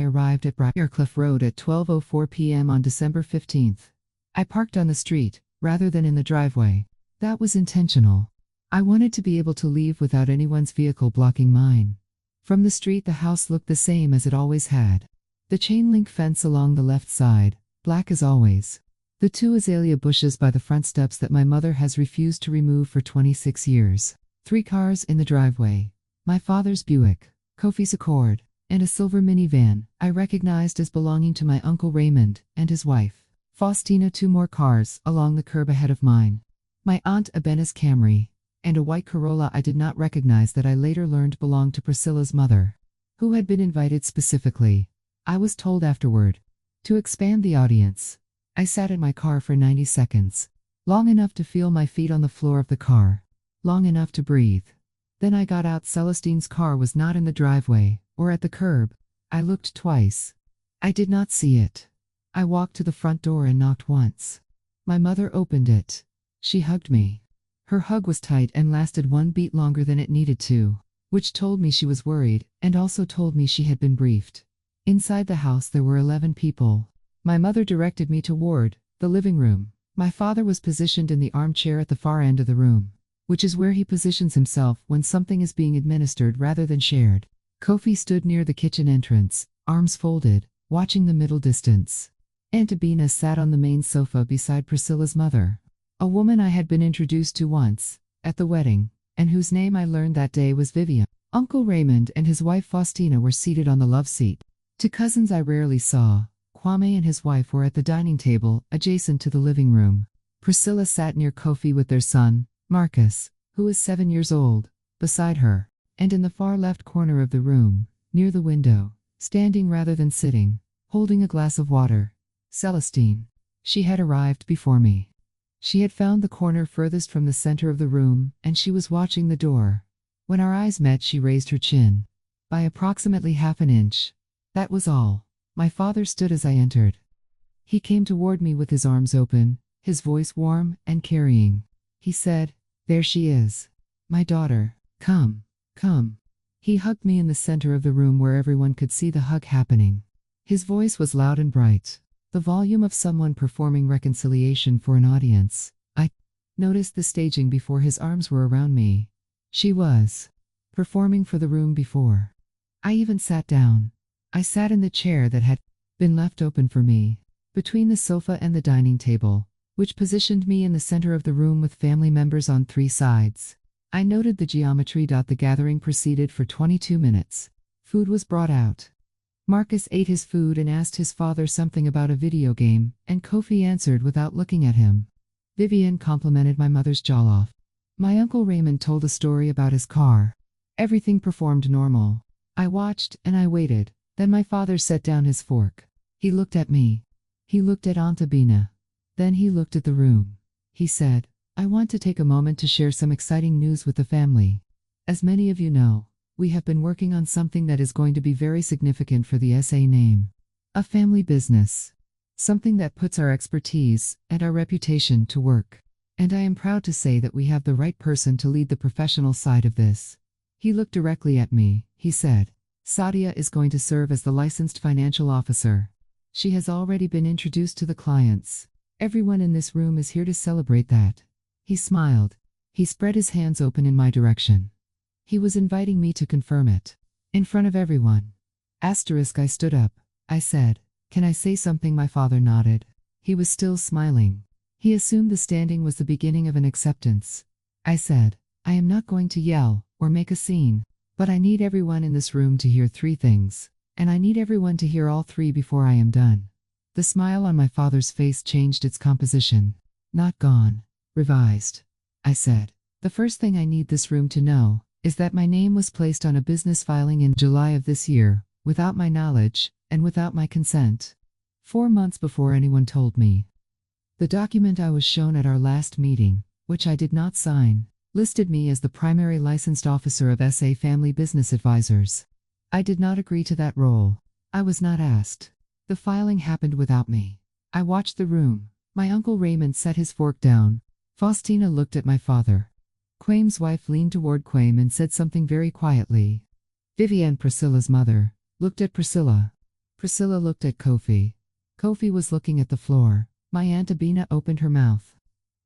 arrived at Briarcliff Road at 12:04 p.m. on December 15th. I parked on the street, rather than in the driveway. That was intentional. I wanted to be able to leave without anyone's vehicle blocking mine. From the street the house looked the same as it always had. The chain-link fence along the left side, black as always. The 2 azalea bushes by the front steps that my mother has refused to remove for 26 years. 3 cars in the driveway. My father's Buick, Kofi's Accord, and a silver minivan I recognized as belonging to my Uncle Raymond and his wife, Faustina. 2 more cars along the curb ahead of mine. My Aunt Abena's Camry, and a white Corolla I did not recognize that I later learned belonged to Priscilla's mother, who had been invited specifically, I was told afterward, to expand the audience. I sat in my car for 90 seconds, long enough to feel my feet on the floor of the car, long enough to breathe. Then I got out. Celestine's car was not in the driveway, or at the curb. I looked twice. I did not see it. I walked to the front door and knocked once. My mother opened it. She hugged me. Her hug was tight and lasted 1 beat longer than it needed to, which told me she was worried, and also told me she had been briefed. Inside the house there were 11 people. My mother directed me toward the living room. My father was positioned in the armchair at the far end of the room, which is where he positions himself when something is being administered rather than shared. Kofi stood near the kitchen entrance, arms folded, watching the middle distance. Aunt Abena sat on the main sofa beside Priscilla's mother, a woman I had been introduced to once, at the wedding, and whose name I learned that day was Vivian. Uncle Raymond and his wife Faustina were seated on the love seat. 2 cousins I rarely saw, Kwame and his wife, were at the dining table, adjacent to the living room. Priscilla sat near Kofi with their son, Marcus, who was 7 years old, beside her, and in the far left corner of the room, near the window, standing rather than sitting, holding a glass of water, Celestine. She had arrived before me. She had found the corner furthest from the center of the room, and she was watching the door. When our eyes met, she raised her chin by approximately half an inch. That was all. My father stood as I entered. He came toward me with his arms open, his voice warm and carrying. He said, "There she is. My daughter. Come, come." He hugged me in the center of the room where everyone could see the hug happening. His voice was loud and bright, the volume of someone performing reconciliation for an audience. I noticed the staging before his arms were around me. She was performing for the room before I even sat down. I sat in the chair that had been left open for me, between the sofa and the dining table, which positioned me in the center of the room with family members on 3 sides. I noted the geometry. The gathering proceeded for 22 minutes. Food was brought out. Marcus ate his food and asked his father something about a video game, and Kofi answered without looking at him. Vivian complimented my mother's jollof. My uncle Raymond told a story about his car. Everything performed normal. I watched and I waited. Then my father set down his fork. He looked at me. He looked at Aunt Abina. Then he looked at the room. He said, "I want to take a moment to share some exciting news with the family. As many of you know, we have been working on something that is going to be very significant for the SA name. A family business. Something that puts our expertise and our reputation to work. And I am proud to say that we have the right person to lead the professional side of this." He looked directly at me. He said, "Sadia is going to serve as the licensed financial officer. She has already been introduced to the clients. Everyone in this room is here to celebrate that." He smiled. He spread his hands open in my direction. He was inviting me to confirm it. In front of everyone. I stood up. I said, "Can I say something?" My father nodded. He was still smiling. He assumed the standing was the beginning of an acceptance. I said, "I am not going to yell or make a scene, but I need everyone in this room to hear 3 things, and I need everyone to hear all 3 before I am done." The smile on my father's face changed its composition. "Not gone. Revised." I said, "The first thing I need this room to know is that my name was placed on a business filing in July of this year, without my knowledge, and without my consent. 4 months before anyone told me. The document I was shown at our last meeting, which I did not sign, listed me as the primary licensed officer of SA Family Business Advisors. I did not agree to that role. I was not asked. The filing happened without me. I watched the room. My uncle Raymond set his fork down. Faustina looked at my father. Quame's wife leaned toward Quame and said something very quietly. Vivian, Priscilla's mother, looked at Priscilla. Priscilla looked at Kofi. Kofi was looking at the floor. My Aunt Abina opened her mouth.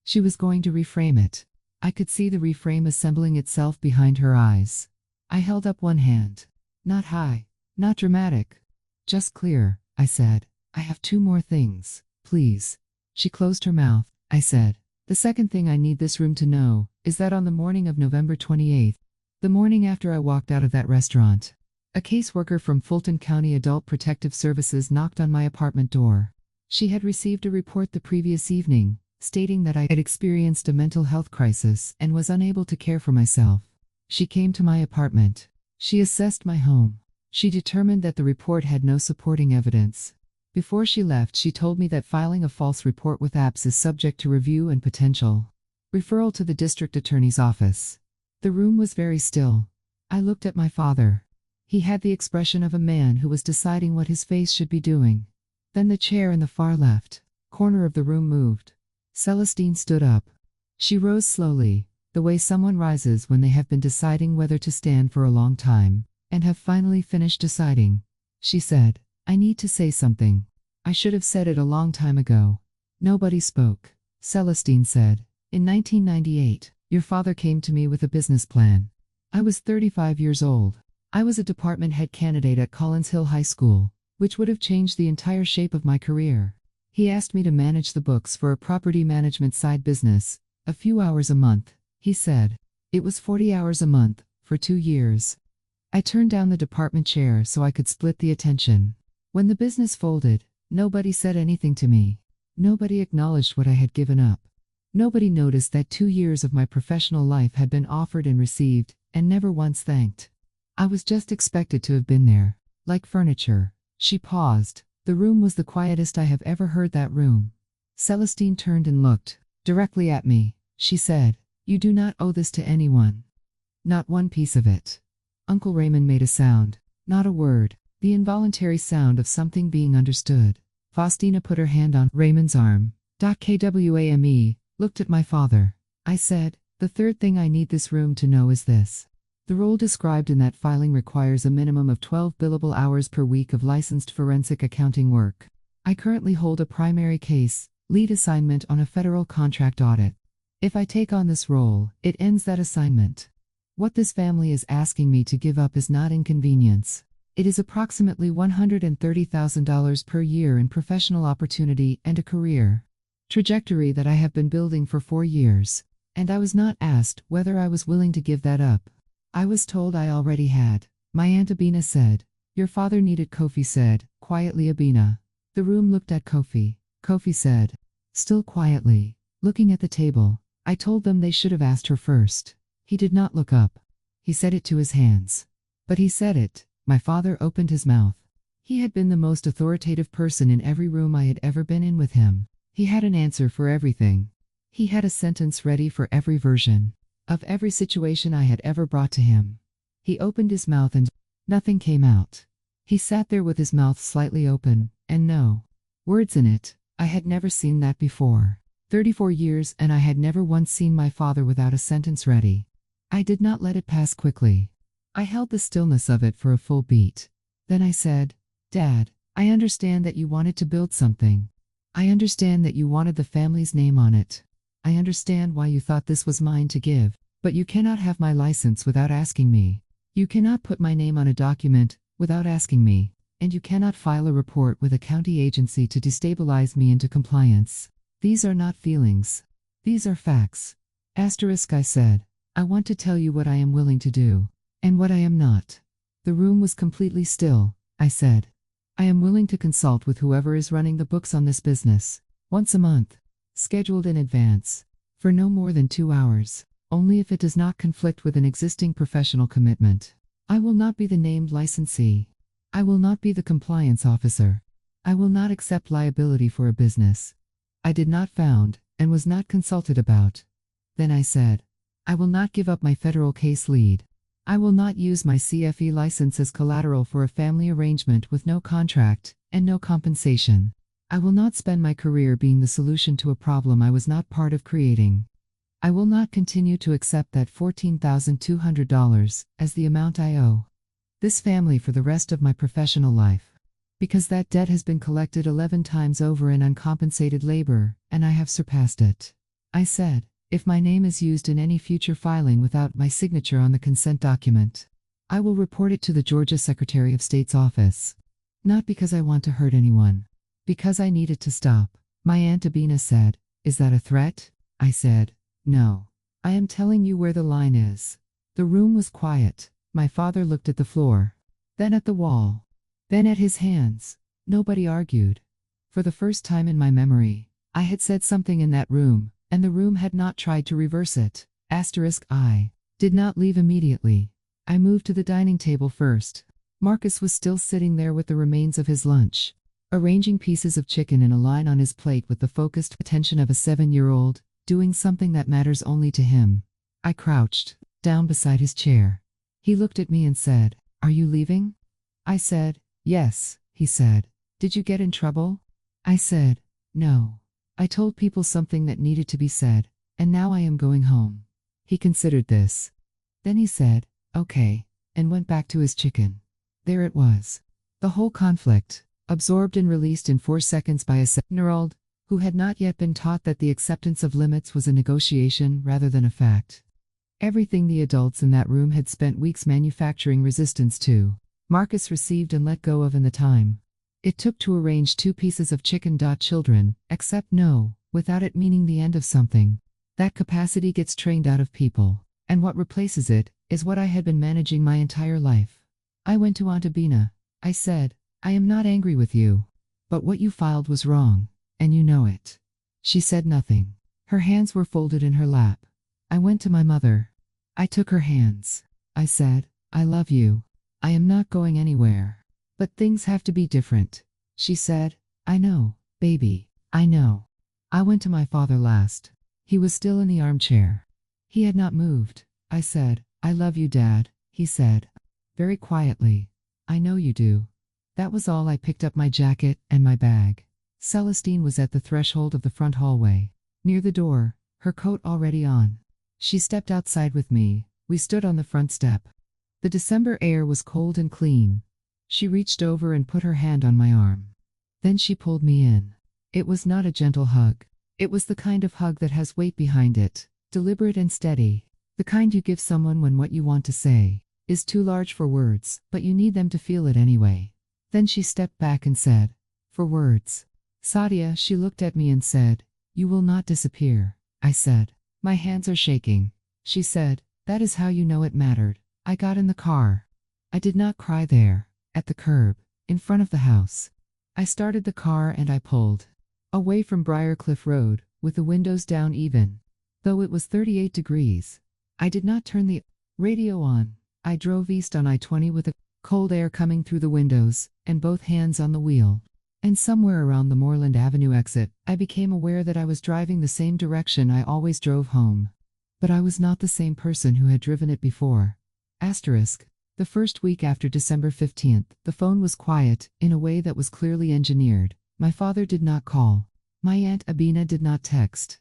She was going to reframe it. I could see the reframe assembling itself behind her eyes. I held up one hand. "Not high, not dramatic. Just clear," I said. "I have 2 more things, please." She closed her mouth. I said, "The second thing I need this room to know is that on the morning of November 28th, the morning after I walked out of that restaurant, a caseworker from Fulton County Adult Protective Services knocked on my apartment door. She had received a report the previous evening, stating that I had experienced a mental health crisis and was unable to care for myself. She came to my apartment. She assessed my home. She determined that the report had no supporting evidence. Before she left, she told me that filing a false report with APS is subject to review and potential referral to the district attorney's office. The room was very still. I looked at my father. He had the expression of a man who was deciding what his face should be doing. Then the chair in the far left corner of the room moved. Celestine stood up. She rose slowly, the way someone rises when they have been deciding whether to stand for a long time, and have finally finished deciding. She said, "I need to say something. I should have said it a long time ago." Nobody spoke. Celestine said, "In 1998, your father came to me with a business plan. I was 35 years old. I was a department head candidate at Collins Hill High School, which would have changed the entire shape of my career. He asked me to manage the books for a property management side business, a few hours a month, he said. It was 40 hours a month, for 2 years. I turned down the department chair so I could split the attention. When the business folded, nobody said anything to me. Nobody acknowledged what I had given up. Nobody noticed that 2 years of my professional life had been offered and received, and never once thanked. I was just expected to have been there. Like furniture. She paused. The room was the quietest I have ever heard that room. Celestine turned and looked directly at me. She said, "You do not owe this to anyone. Not one piece of it." Uncle Raymond made a sound. Not a word. The involuntary sound of something being understood. Faustina put her hand on Raymond's arm. Kwame looked at my father. I said, "The third thing I need this room to know is this. The role described in that filing requires a minimum of 12 billable hours per week of licensed forensic accounting work. I currently hold a primary case, lead assignment on a federal contract audit. If I take on this role, it ends that assignment. What this family is asking me to give up is not inconvenience. It is approximately $130,000 per year in professional opportunity and a career trajectory that I have been building for 4 years. And I was not asked whether I was willing to give that up. I was told I already had. My Aunt Abina said. Your father needed, Kofi said, quietly. Abina. The room looked at Kofi. Kofi said, still quietly, looking at the table, I told them they should have asked her first. He did not look up. He said it to his hands. But he said it. My father opened his mouth. He had been the most authoritative person in every room I had ever been in with him. He had an answer for everything. He had a sentence ready for every version of every situation I had ever brought to him. He opened his mouth and nothing came out. He sat there with his mouth slightly open, and no words in it. I had never seen that before. 34 years and I had never once seen my father without a sentence ready. I did not let it pass quickly. I held the stillness of it for a full beat. Then I said, Dad, I understand that you wanted to build something. I understand that you wanted the family's name on it. I understand why you thought this was mine to give, but you cannot have my license without asking me. You cannot put my name on a document without asking me, and you cannot file a report with a county agency to destabilize me into compliance. These are not feelings. These are facts. Asterisk, I said. I want to tell you what I am willing to do, and what I am not. The room was completely still. I said, I am willing to consult with whoever is running the books on this business, once a month. Scheduled in advance, for no more than 2 hours, only if it does not conflict with an existing professional commitment. I will not be the named licensee. I will not be the compliance officer. I will not accept liability for a business I did not found and was not consulted about. Then I said, I will not give up my federal case lead. I will not use my CFE license as collateral for a family arrangement with no contract and no compensation. I will not spend my career being the solution to a problem I was not part of creating. I will not continue to accept that $14,200 as the amount I owe this family for the rest of my professional life. Because that debt has been collected 11 times over in uncompensated labor, and I have surpassed it. I said, if my name is used in any future filing without my signature on the consent document, I will report it to the Georgia Secretary of State's office. Not because I want to hurt anyone. Because I need it to stop. My Aunt Abina said, is that a threat? I said, no. I am telling you where the line is. The room was quiet. My father looked at the floor, then at the wall, then at his hands. Nobody argued. For the first time in my memory, I had said something in that room, and the room had not tried to reverse it. Asterisk, I did not leave immediately. I moved to the dining table first. Marcus was still sitting there with the remains of his lunch, arranging pieces of chicken in a line on his plate with the focused attention of a 7-year-old, doing something that matters only to him. I crouched down beside his chair. He looked at me and said, are you leaving? I said, yes. He said, did you get in trouble? I said, no. I told people something that needed to be said, and now I am going home. He considered this. Then he said, okay, and went back to his chicken. There it was. The whole conflict, absorbed and released in 4 seconds by a 7-year-old, who had not yet been taught that the acceptance of limits was a negotiation rather than a fact. Everything the adults in that room had spent weeks manufacturing resistance to, Marcus received and let go of in the time it took to arrange 2 pieces of chicken. Children accept no, without it meaning the end of something. That capacity gets trained out of people, and what replaces it is what I had been managing my entire life. I went to Aunt Abina. I said, I am not angry with you, but what you filed was wrong, and you know it. She said nothing. Her hands were folded in her lap. I went to my mother. I took her hands. I said, I love you. I am not going anywhere. But things have to be different. She said, I know, baby, I know. I went to my father last. He was still in the armchair. He had not moved. I said, I love you, Dad. He said, very quietly, I know you do. That was all. I picked up my jacket and my bag. Celestine was at the threshold of the front hallway. Near the door, her coat already on. She stepped outside with me. We stood on the front step. The December air was cold and clean. She reached over and put her hand on my arm. Then she pulled me in. It was not a gentle hug. It was the kind of hug that has weight behind it, deliberate and steady. The kind you give someone when what you want to say is too large for words, but you need them to feel it anyway. Then she stepped back and said, for words. Sadia, she looked at me and said, you will not disappear. I said, my hands are shaking. She said, that is how you know it mattered. I got in the car. I did not cry there, at the curb, in front of the house. I started the car and I pulled away from Briarcliff Road, with the windows down even. Though it was 38 degrees. I did not turn the radio on. I drove east on I-20 with the cold air coming through the windows, and both hands on the wheel. And somewhere around the Moreland Avenue exit, I became aware that I was driving the same direction I always drove home. But I was not the same person who had driven it before. Asterisk. The first week after December 15th, the phone was quiet, in a way that was clearly engineered. My father did not call. My Aunt Abina did not text.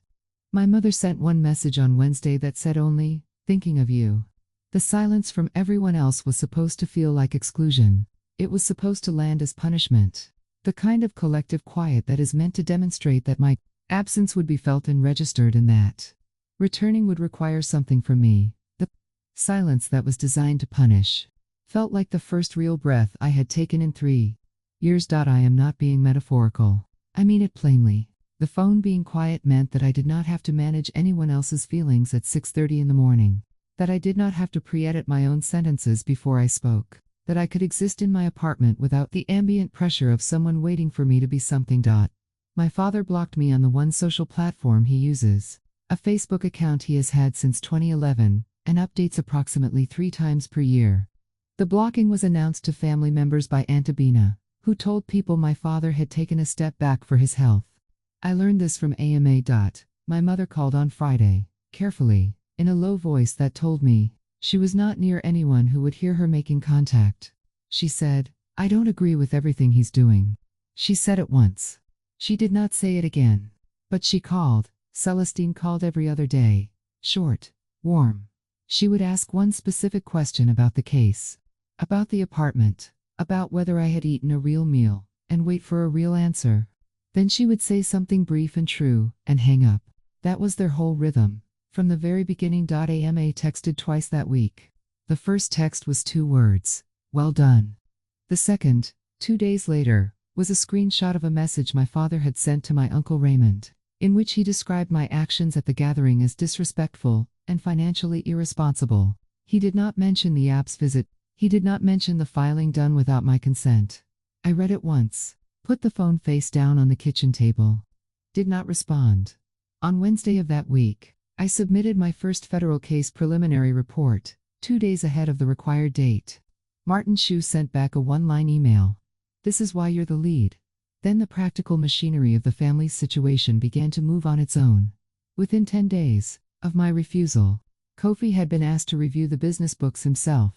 My mother sent one message on Wednesday that said only, thinking of you. The silence from everyone else was supposed to feel like exclusion. It was supposed to land as punishment. The kind of collective quiet that is meant to demonstrate that my absence would be felt and registered, and that returning would require something from me. The silence that was designed to punish felt like the first real breath I had taken in 3 years. I am not being metaphorical. I mean it plainly. The phone being quiet meant that I did not have to manage anyone else's feelings at 6:30 in the morning. That I did not have to pre-edit my own sentences before I spoke. That I could exist in my apartment without the ambient pressure of someone waiting for me to be something. My father blocked me on the one social platform he uses. A Facebook account he has had since 2011, and updates approximately 3 times per year. The blocking was announced to family members by Aunt Abina, who told people my father had taken a step back for his health. I learned this from AMA. My mother called on Friday, carefully, in a low voice that told me she was not near anyone who would hear her making contact. She said, I don't agree with everything he's doing. She said it once. She did not say it again. But she called. Celestine called every other day. Short, warm. She would ask one specific question about the case, about the apartment, about whether I had eaten a real meal, and wait for a real answer. Then she would say something brief and true, and hang up. That was their whole rhythm. From the very beginning. AMA texted twice that week. The first text was 2 words, well done. The second, 2 days later, was a screenshot of a message my father had sent to my Uncle Raymond, in which he described my actions at the gathering as disrespectful and financially irresponsible. He did not mention the app's visit. He did not mention the filing done without my consent. I read it once, put the phone face down on the kitchen table. Did not respond. On Wednesday of that week, I submitted my first federal case preliminary report, 2 days ahead of the required date. Martin Shu sent back a one-line email. This is why you're the lead. Then the practical machinery of the family's situation began to move on its own. Within 10 days of my refusal, Kofi had been asked to review the business books himself.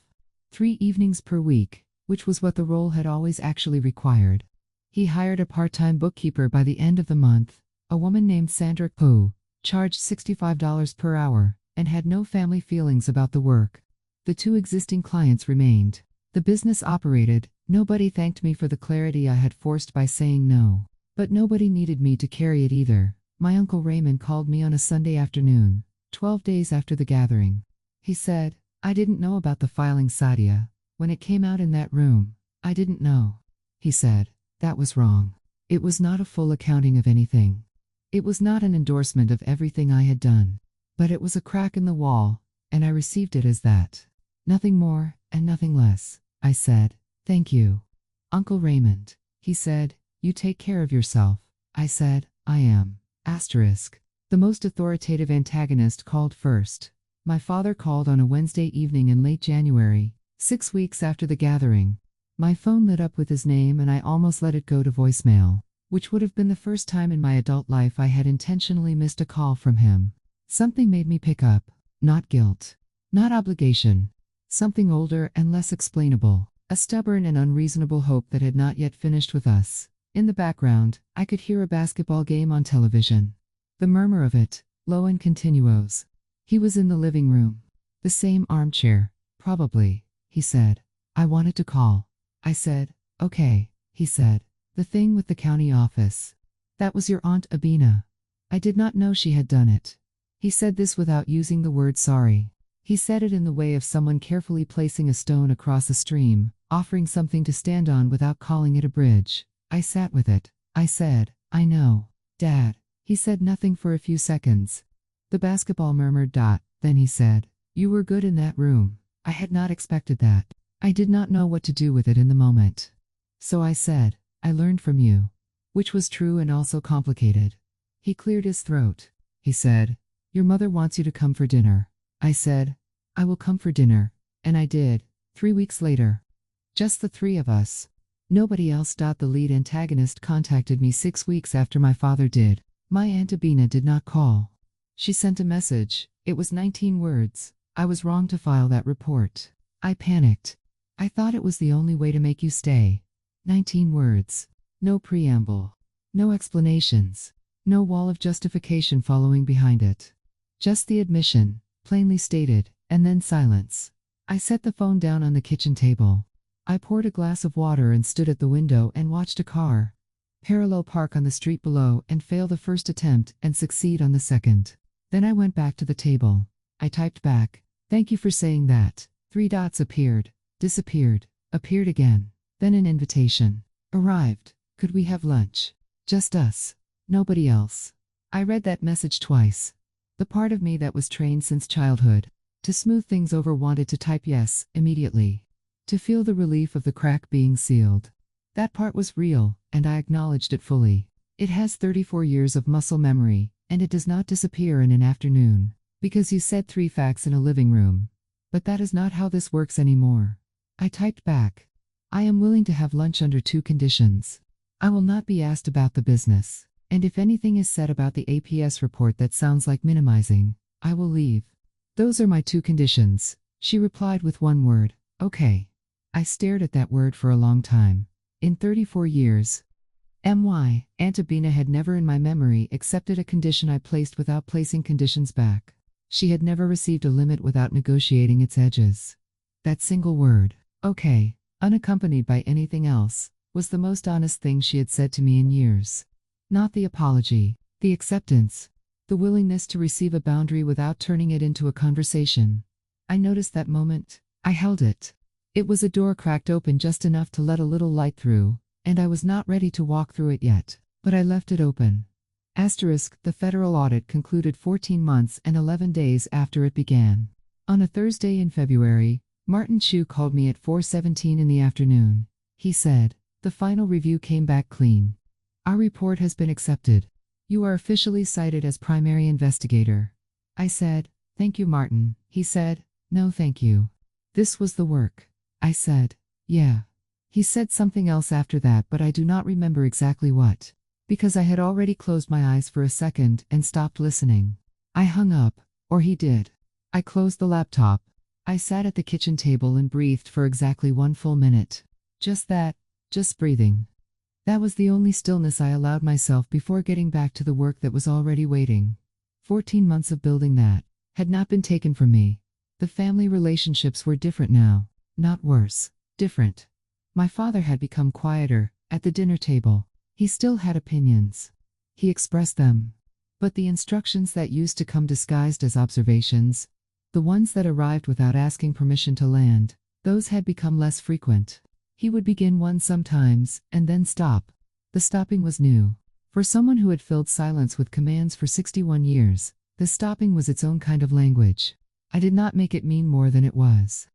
3 evenings per week, which was what the role had always actually required. He hired a part-time bookkeeper by the end of the month, a woman named Sandra Poe, charged $65 per hour, and had no family feelings about the work. The 2 existing clients remained. The business operated. Nobody thanked me for the clarity I had forced by saying no. But nobody needed me to carry it either. My Uncle Raymond called me on a Sunday afternoon, 12 days after the gathering. He said, I didn't know about the filing, Sadia. When it came out in that room, I didn't know. He said, that was wrong. It was not a full accounting of anything. It was not an endorsement of everything I had done. But it was a crack in the wall, and I received it as that. Nothing more, and nothing less. I said, thank you, Uncle Raymond. He said, you take care of yourself. I said, I am. Asterisk. The most authoritative antagonist called first. My father called on a Wednesday evening in late January, 6 weeks after the gathering. My phone lit up with his name and I almost let it go to voicemail, which would have been the first time in my adult life I had intentionally missed a call from him. Something made me pick up. Not guilt. Not obligation. Something older and less explainable. A stubborn and unreasonable hope that had not yet finished with us. In the background, I could hear a basketball game on television. The murmur of it, low and continuous. He was in the living room. The same armchair, probably, he said. I wanted to call. I said, okay, he said. The thing with the county office. That was your Aunt Abina. I did not know she had done it. He said this without using the word sorry. He said it in the way of someone carefully placing a stone across a stream, offering something to stand on without calling it a bridge. I sat with it. I said, I know, Dad. He said nothing for a few seconds. The basketball murmured. Then he said, you were good in that room. I had not expected that. I did not know what to do with it in the moment. So I said, I learned from you. Which was true and also complicated. He cleared his throat. He said, your mother wants you to come for dinner. I said, I will come for dinner. And I did, 3 weeks later. Just the three of us. Nobody else. The lead antagonist contacted me 6 weeks after my father did. My Aunt Abina did not call. She sent a message. It was 19 words. I was wrong to file that report. I panicked. I thought it was the only way to make you stay. 19 words. No preamble. No explanations. No wall of justification following behind it. Just the admission, plainly stated, and then silence. I set the phone down on the kitchen table. I poured a glass of water and stood at the window and watched a car parallel park on the street below and fail the first attempt and succeed on the second. Then I went back to the table. I typed back, thank you for saying that. 3 dots appeared, disappeared, appeared again. Then an invitation. Arrived. Could we have lunch? Just us. Nobody else. I read that message twice. The part of me that was trained since childhood to smooth things over wanted to type yes immediately. To feel the relief of the crack being sealed. That part was real, and I acknowledged it fully. It has 34 years of muscle memory, and it does not disappear in an afternoon. Because you said 3 facts in a living room. But that is not how this works anymore. I typed back. I am willing to have lunch under 2 conditions. I will not be asked about the business, and if anything is said about the APS report that sounds like minimizing, I will leave. Those are my 2 conditions. She replied with one word, okay. I stared at that word for a long time. In 34 years. Aunt Abina had never in my memory accepted a condition I placed without placing conditions back. She had never received a limit without negotiating its edges. That single word, okay, unaccompanied by anything else, was the most honest thing she had said to me in years. Not the apology, the acceptance, the willingness to receive a boundary without turning it into a conversation. I noticed that moment. I held it. It was a door cracked open just enough to let a little light through, and I was not ready to walk through it yet, but I left it open. The federal audit concluded 14 months and 11 days after it began. On a Thursday in February, Martin Chu called me at 4:17 in the afternoon. He said, the final review came back clean. Our report has been accepted. You are officially cited as primary investigator. I said, thank you, Martin. He said, no thank you. This was the work. I said, yeah. He said something else after that, but I do not remember exactly what. Because I had already closed my eyes for a second and stopped listening. I hung up, or he did. I closed the laptop. I sat at the kitchen table and breathed for exactly 1 full minute. Just that, just breathing. That was the only stillness I allowed myself before getting back to the work that was already waiting. 14 months of building that had not been taken from me. The family relationships were different now, not worse, different. My father had become quieter at the dinner table. He still had opinions. He expressed them. But the instructions that used to come disguised as observations, the ones that arrived without asking permission to land, those had become less frequent. He would begin one sometimes, and then stop. The stopping was new. For someone who had filled silence with commands for 61 years, the stopping was its own kind of language. I did not make it mean more than it was.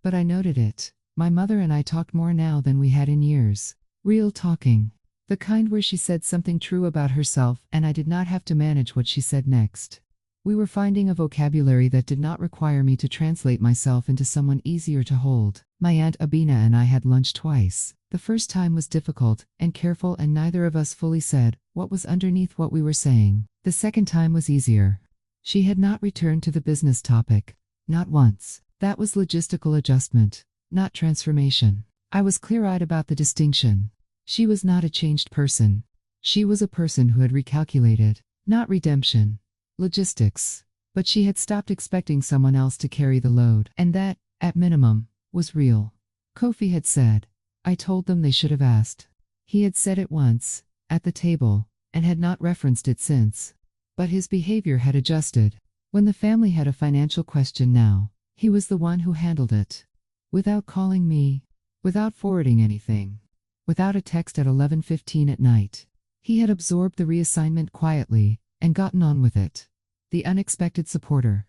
But I noted it. My mother and I talked more now than we had in years. Real talking. The kind where she said something true about herself and I did not have to manage what she said next. We were finding a vocabulary that did not require me to translate myself into someone easier to hold. My Aunt Abina and I had lunch twice. The first time was difficult and careful, and neither of us fully said what was underneath what we were saying. The second time was easier. She had not returned to the business topic. Not once. That was logistical adjustment, not transformation. I was clear-eyed about the distinction. She was not a changed person. She was a person who had recalculated, not redemption. Logistics. But she had stopped expecting someone else to carry the load, and that, at minimum, was real. Kofi had said, I told them they should have asked. He had said it once, at the table, and had not referenced it since. But his behavior had adjusted. When the family had a financial question now, he was the one who handled it. Without calling me, without forwarding anything, without a text at 11:15 at night. He had absorbed the reassignment quietly and gotten on with it. The unexpected supporter.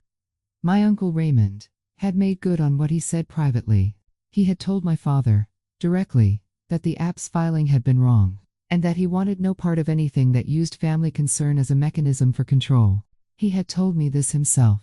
My Uncle Raymond had made good on what he said privately. He had told my father, directly, that the app's filing had been wrong, and that he wanted no part of anything that used family concern as a mechanism for control. He had told me this himself.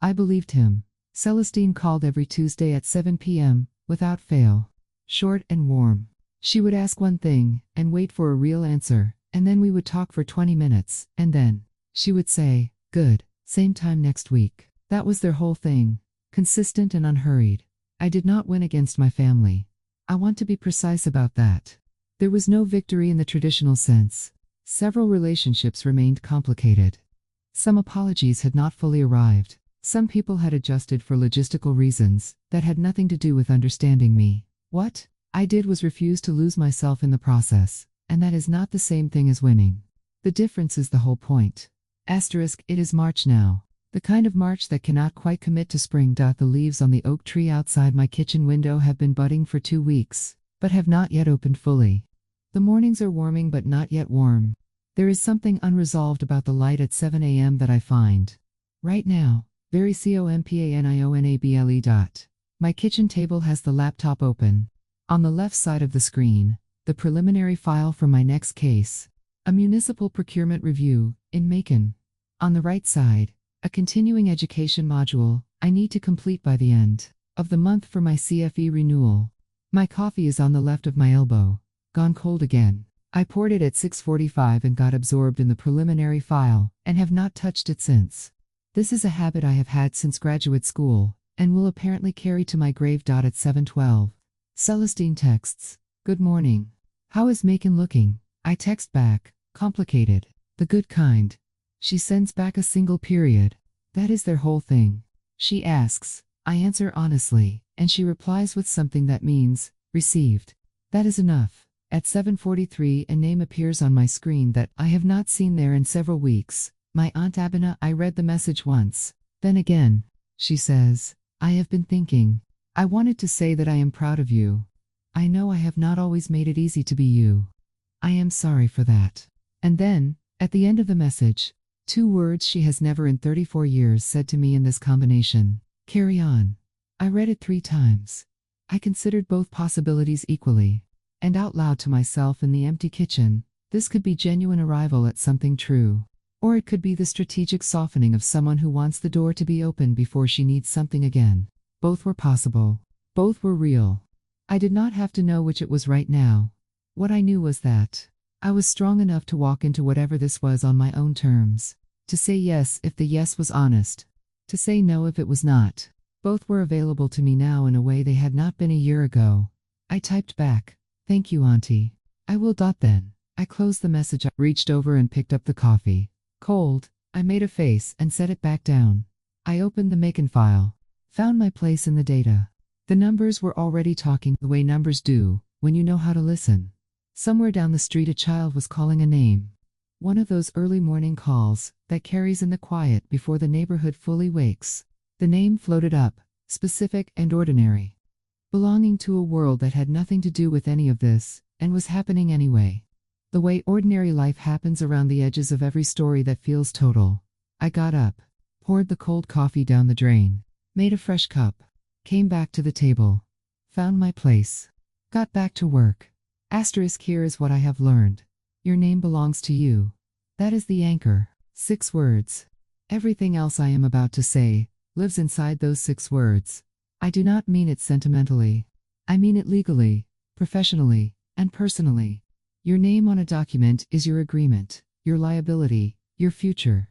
I believed him. Celestine called every Tuesday at 7 p.m., without fail. Short and warm. She would ask one thing, and wait for a real answer, and then we would talk for 20 minutes, and then she would say, good, same time next week. That was their whole thing. Consistent and unhurried. I did not win against my family. I want to be precise about that. There was no victory in the traditional sense. Several relationships remained complicated. Some apologies had not fully arrived. Some people had adjusted for logistical reasons that had nothing to do with understanding me. What I did was refuse to lose myself in the process, and that is not the same thing as winning. The difference is the whole point. Asterisk, it is March now. The kind of March that cannot quite commit to spring. The leaves on the oak tree outside my kitchen window have been budding for 2 weeks, but have not yet opened fully. The mornings are warming but not yet warm. There is something unresolved about the light at 7 a.m. that I find. Right now, very companionable. My kitchen table has the laptop open. On the left side of the screen, the preliminary file for my next case, a municipal procurement review, in Macon. On the right side, a continuing education module I need to complete by the end of the month for my CFE renewal. My coffee is on the left of my elbow, gone cold again. I poured it at 6:45 and got absorbed in the preliminary file, and have not touched it since. This is a habit I have had since graduate school, and will apparently carry to my grave. At 7:12. Celestine texts, good morning. How is Macon looking? I text back, complicated. The good kind. She sends back a single period. That is their whole thing. She asks, I answer honestly, and she replies with something that means, received. That is enough. At 7:43 a name appears on my screen that I have not seen there in several weeks. My Aunt Abina. I read the message once. Then again. She says, I have been thinking. I wanted to say that I am proud of you. I know I have not always made it easy to be you. I am sorry for that. And then, at the end of the message, 2 words she has never in 34 years said to me in this combination. Carry on. I read it 3 times. I considered both possibilities equally. And out loud to myself in the empty kitchen, this could be genuine arrival at something true. Or it could be the strategic softening of someone who wants the door to be open before she needs something again. Both were possible. Both were real. I did not have to know which it was right now. What I knew was that I was strong enough to walk into whatever this was on my own terms. To say yes if the yes was honest. To say no if it was not. Both were available to me now in a way they had not been a year ago. I typed back, thank you, Auntie. I will. Then. I closed the message. I reached over and picked up the coffee. Cold. I made a face and set it back down. I opened the Macon file. Found my place in the data. The numbers were already talking the way numbers do, when you know how to listen. Somewhere down the street a child was calling a name. One of those early morning calls that carries in the quiet before the neighborhood fully wakes. The name floated up, specific and ordinary. Belonging to a world that had nothing to do with any of this, and was happening anyway. The way ordinary life happens around the edges of every story that feels total. I got up, poured the cold coffee down the drain, made a fresh cup, came back to the table, found my place, got back to work. Asterisk, here is what I have learned. Your name belongs to you. That is the anchor. 6 words. Everything else I am about to say lives inside those 6 words. I do not mean it sentimentally. I mean it legally, professionally, and personally. Your name on a document is your agreement, your liability, your future.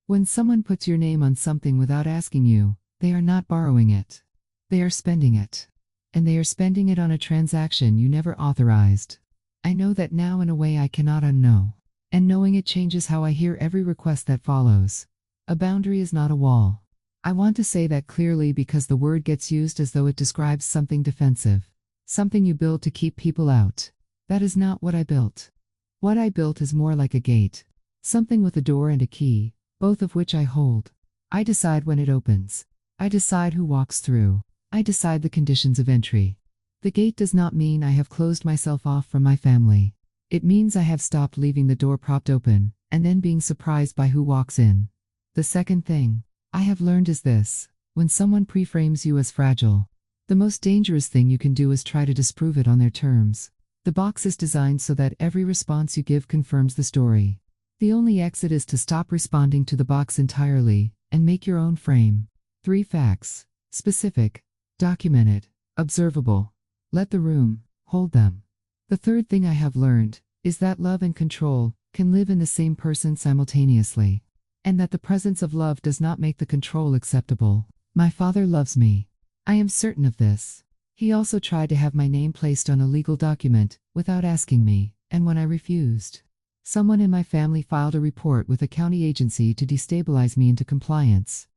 When someone puts your name on something without asking you, they are not borrowing it. They are spending it. And they are spending it on a transaction you never authorized. I know that now in a way I cannot unknow. And knowing it changes how I hear every request that follows. A boundary is not a wall. I want to say that clearly because the word gets used as though it describes something defensive. Something you build to keep people out. That is not what I built. What I built is more like a gate. Something with a door and a key, both of which I hold. I decide when it opens. I decide who walks through. I decide the conditions of entry. The gate does not mean I have closed myself off from my family. It means I have stopped leaving the door propped open, and then being surprised by who walks in. The second thing I have learned is this: when someone preframes you as fragile, the most dangerous thing you can do is try to disprove it on their terms. The box is designed so that every response you give confirms the story. The only exit is to stop responding to the box entirely, and make your own frame. 3 facts. Specific. Documented. Observable. Let the room hold them. The third thing I have learned is that love and control can live in the same person simultaneously, and that the presence of love does not make the control acceptable. My father loves me. I am certain of this. He also tried to have my name placed on a legal document without asking me, and when I refused, someone in my family filed a report with a county agency to destabilize me into compliance.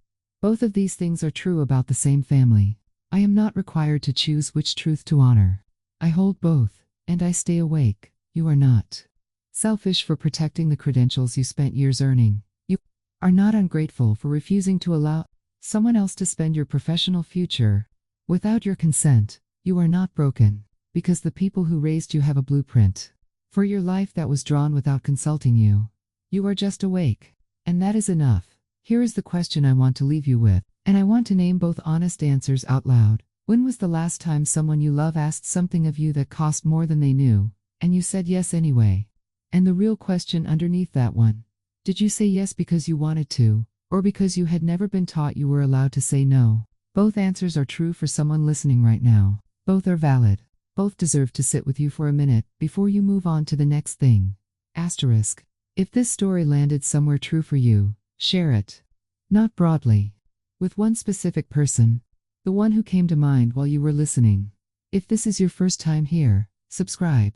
Both of these things are true about the same family. I am not required to choose which truth to honor. I hold both, and I stay awake. You are not selfish for protecting the credentials you spent years earning. You are not ungrateful for refusing to allow someone else to spend your professional future without your consent. You are not broken, because the people who raised you have a blueprint for your life that was drawn without consulting you. You are just awake, and that is enough. Here is the question I want to leave you with, and I want to name both honest answers out loud. When was the last time someone you love asked something of you that cost more than they knew, and you said yes anyway? And the real question underneath that one: did you say yes because you wanted to, or because you had never been taught you were allowed to say no? Both answers are true for someone listening right now. Both are valid. Both deserve to sit with you for a minute before you move on to the next thing. Asterisk. If this story landed somewhere true for you, share it. Not broadly. With one specific person. The one who came to mind while you were listening. If this is your first time here, subscribe.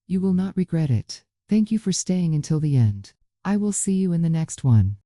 You will not regret it. Thank you for staying until the end. I will see you in the next one.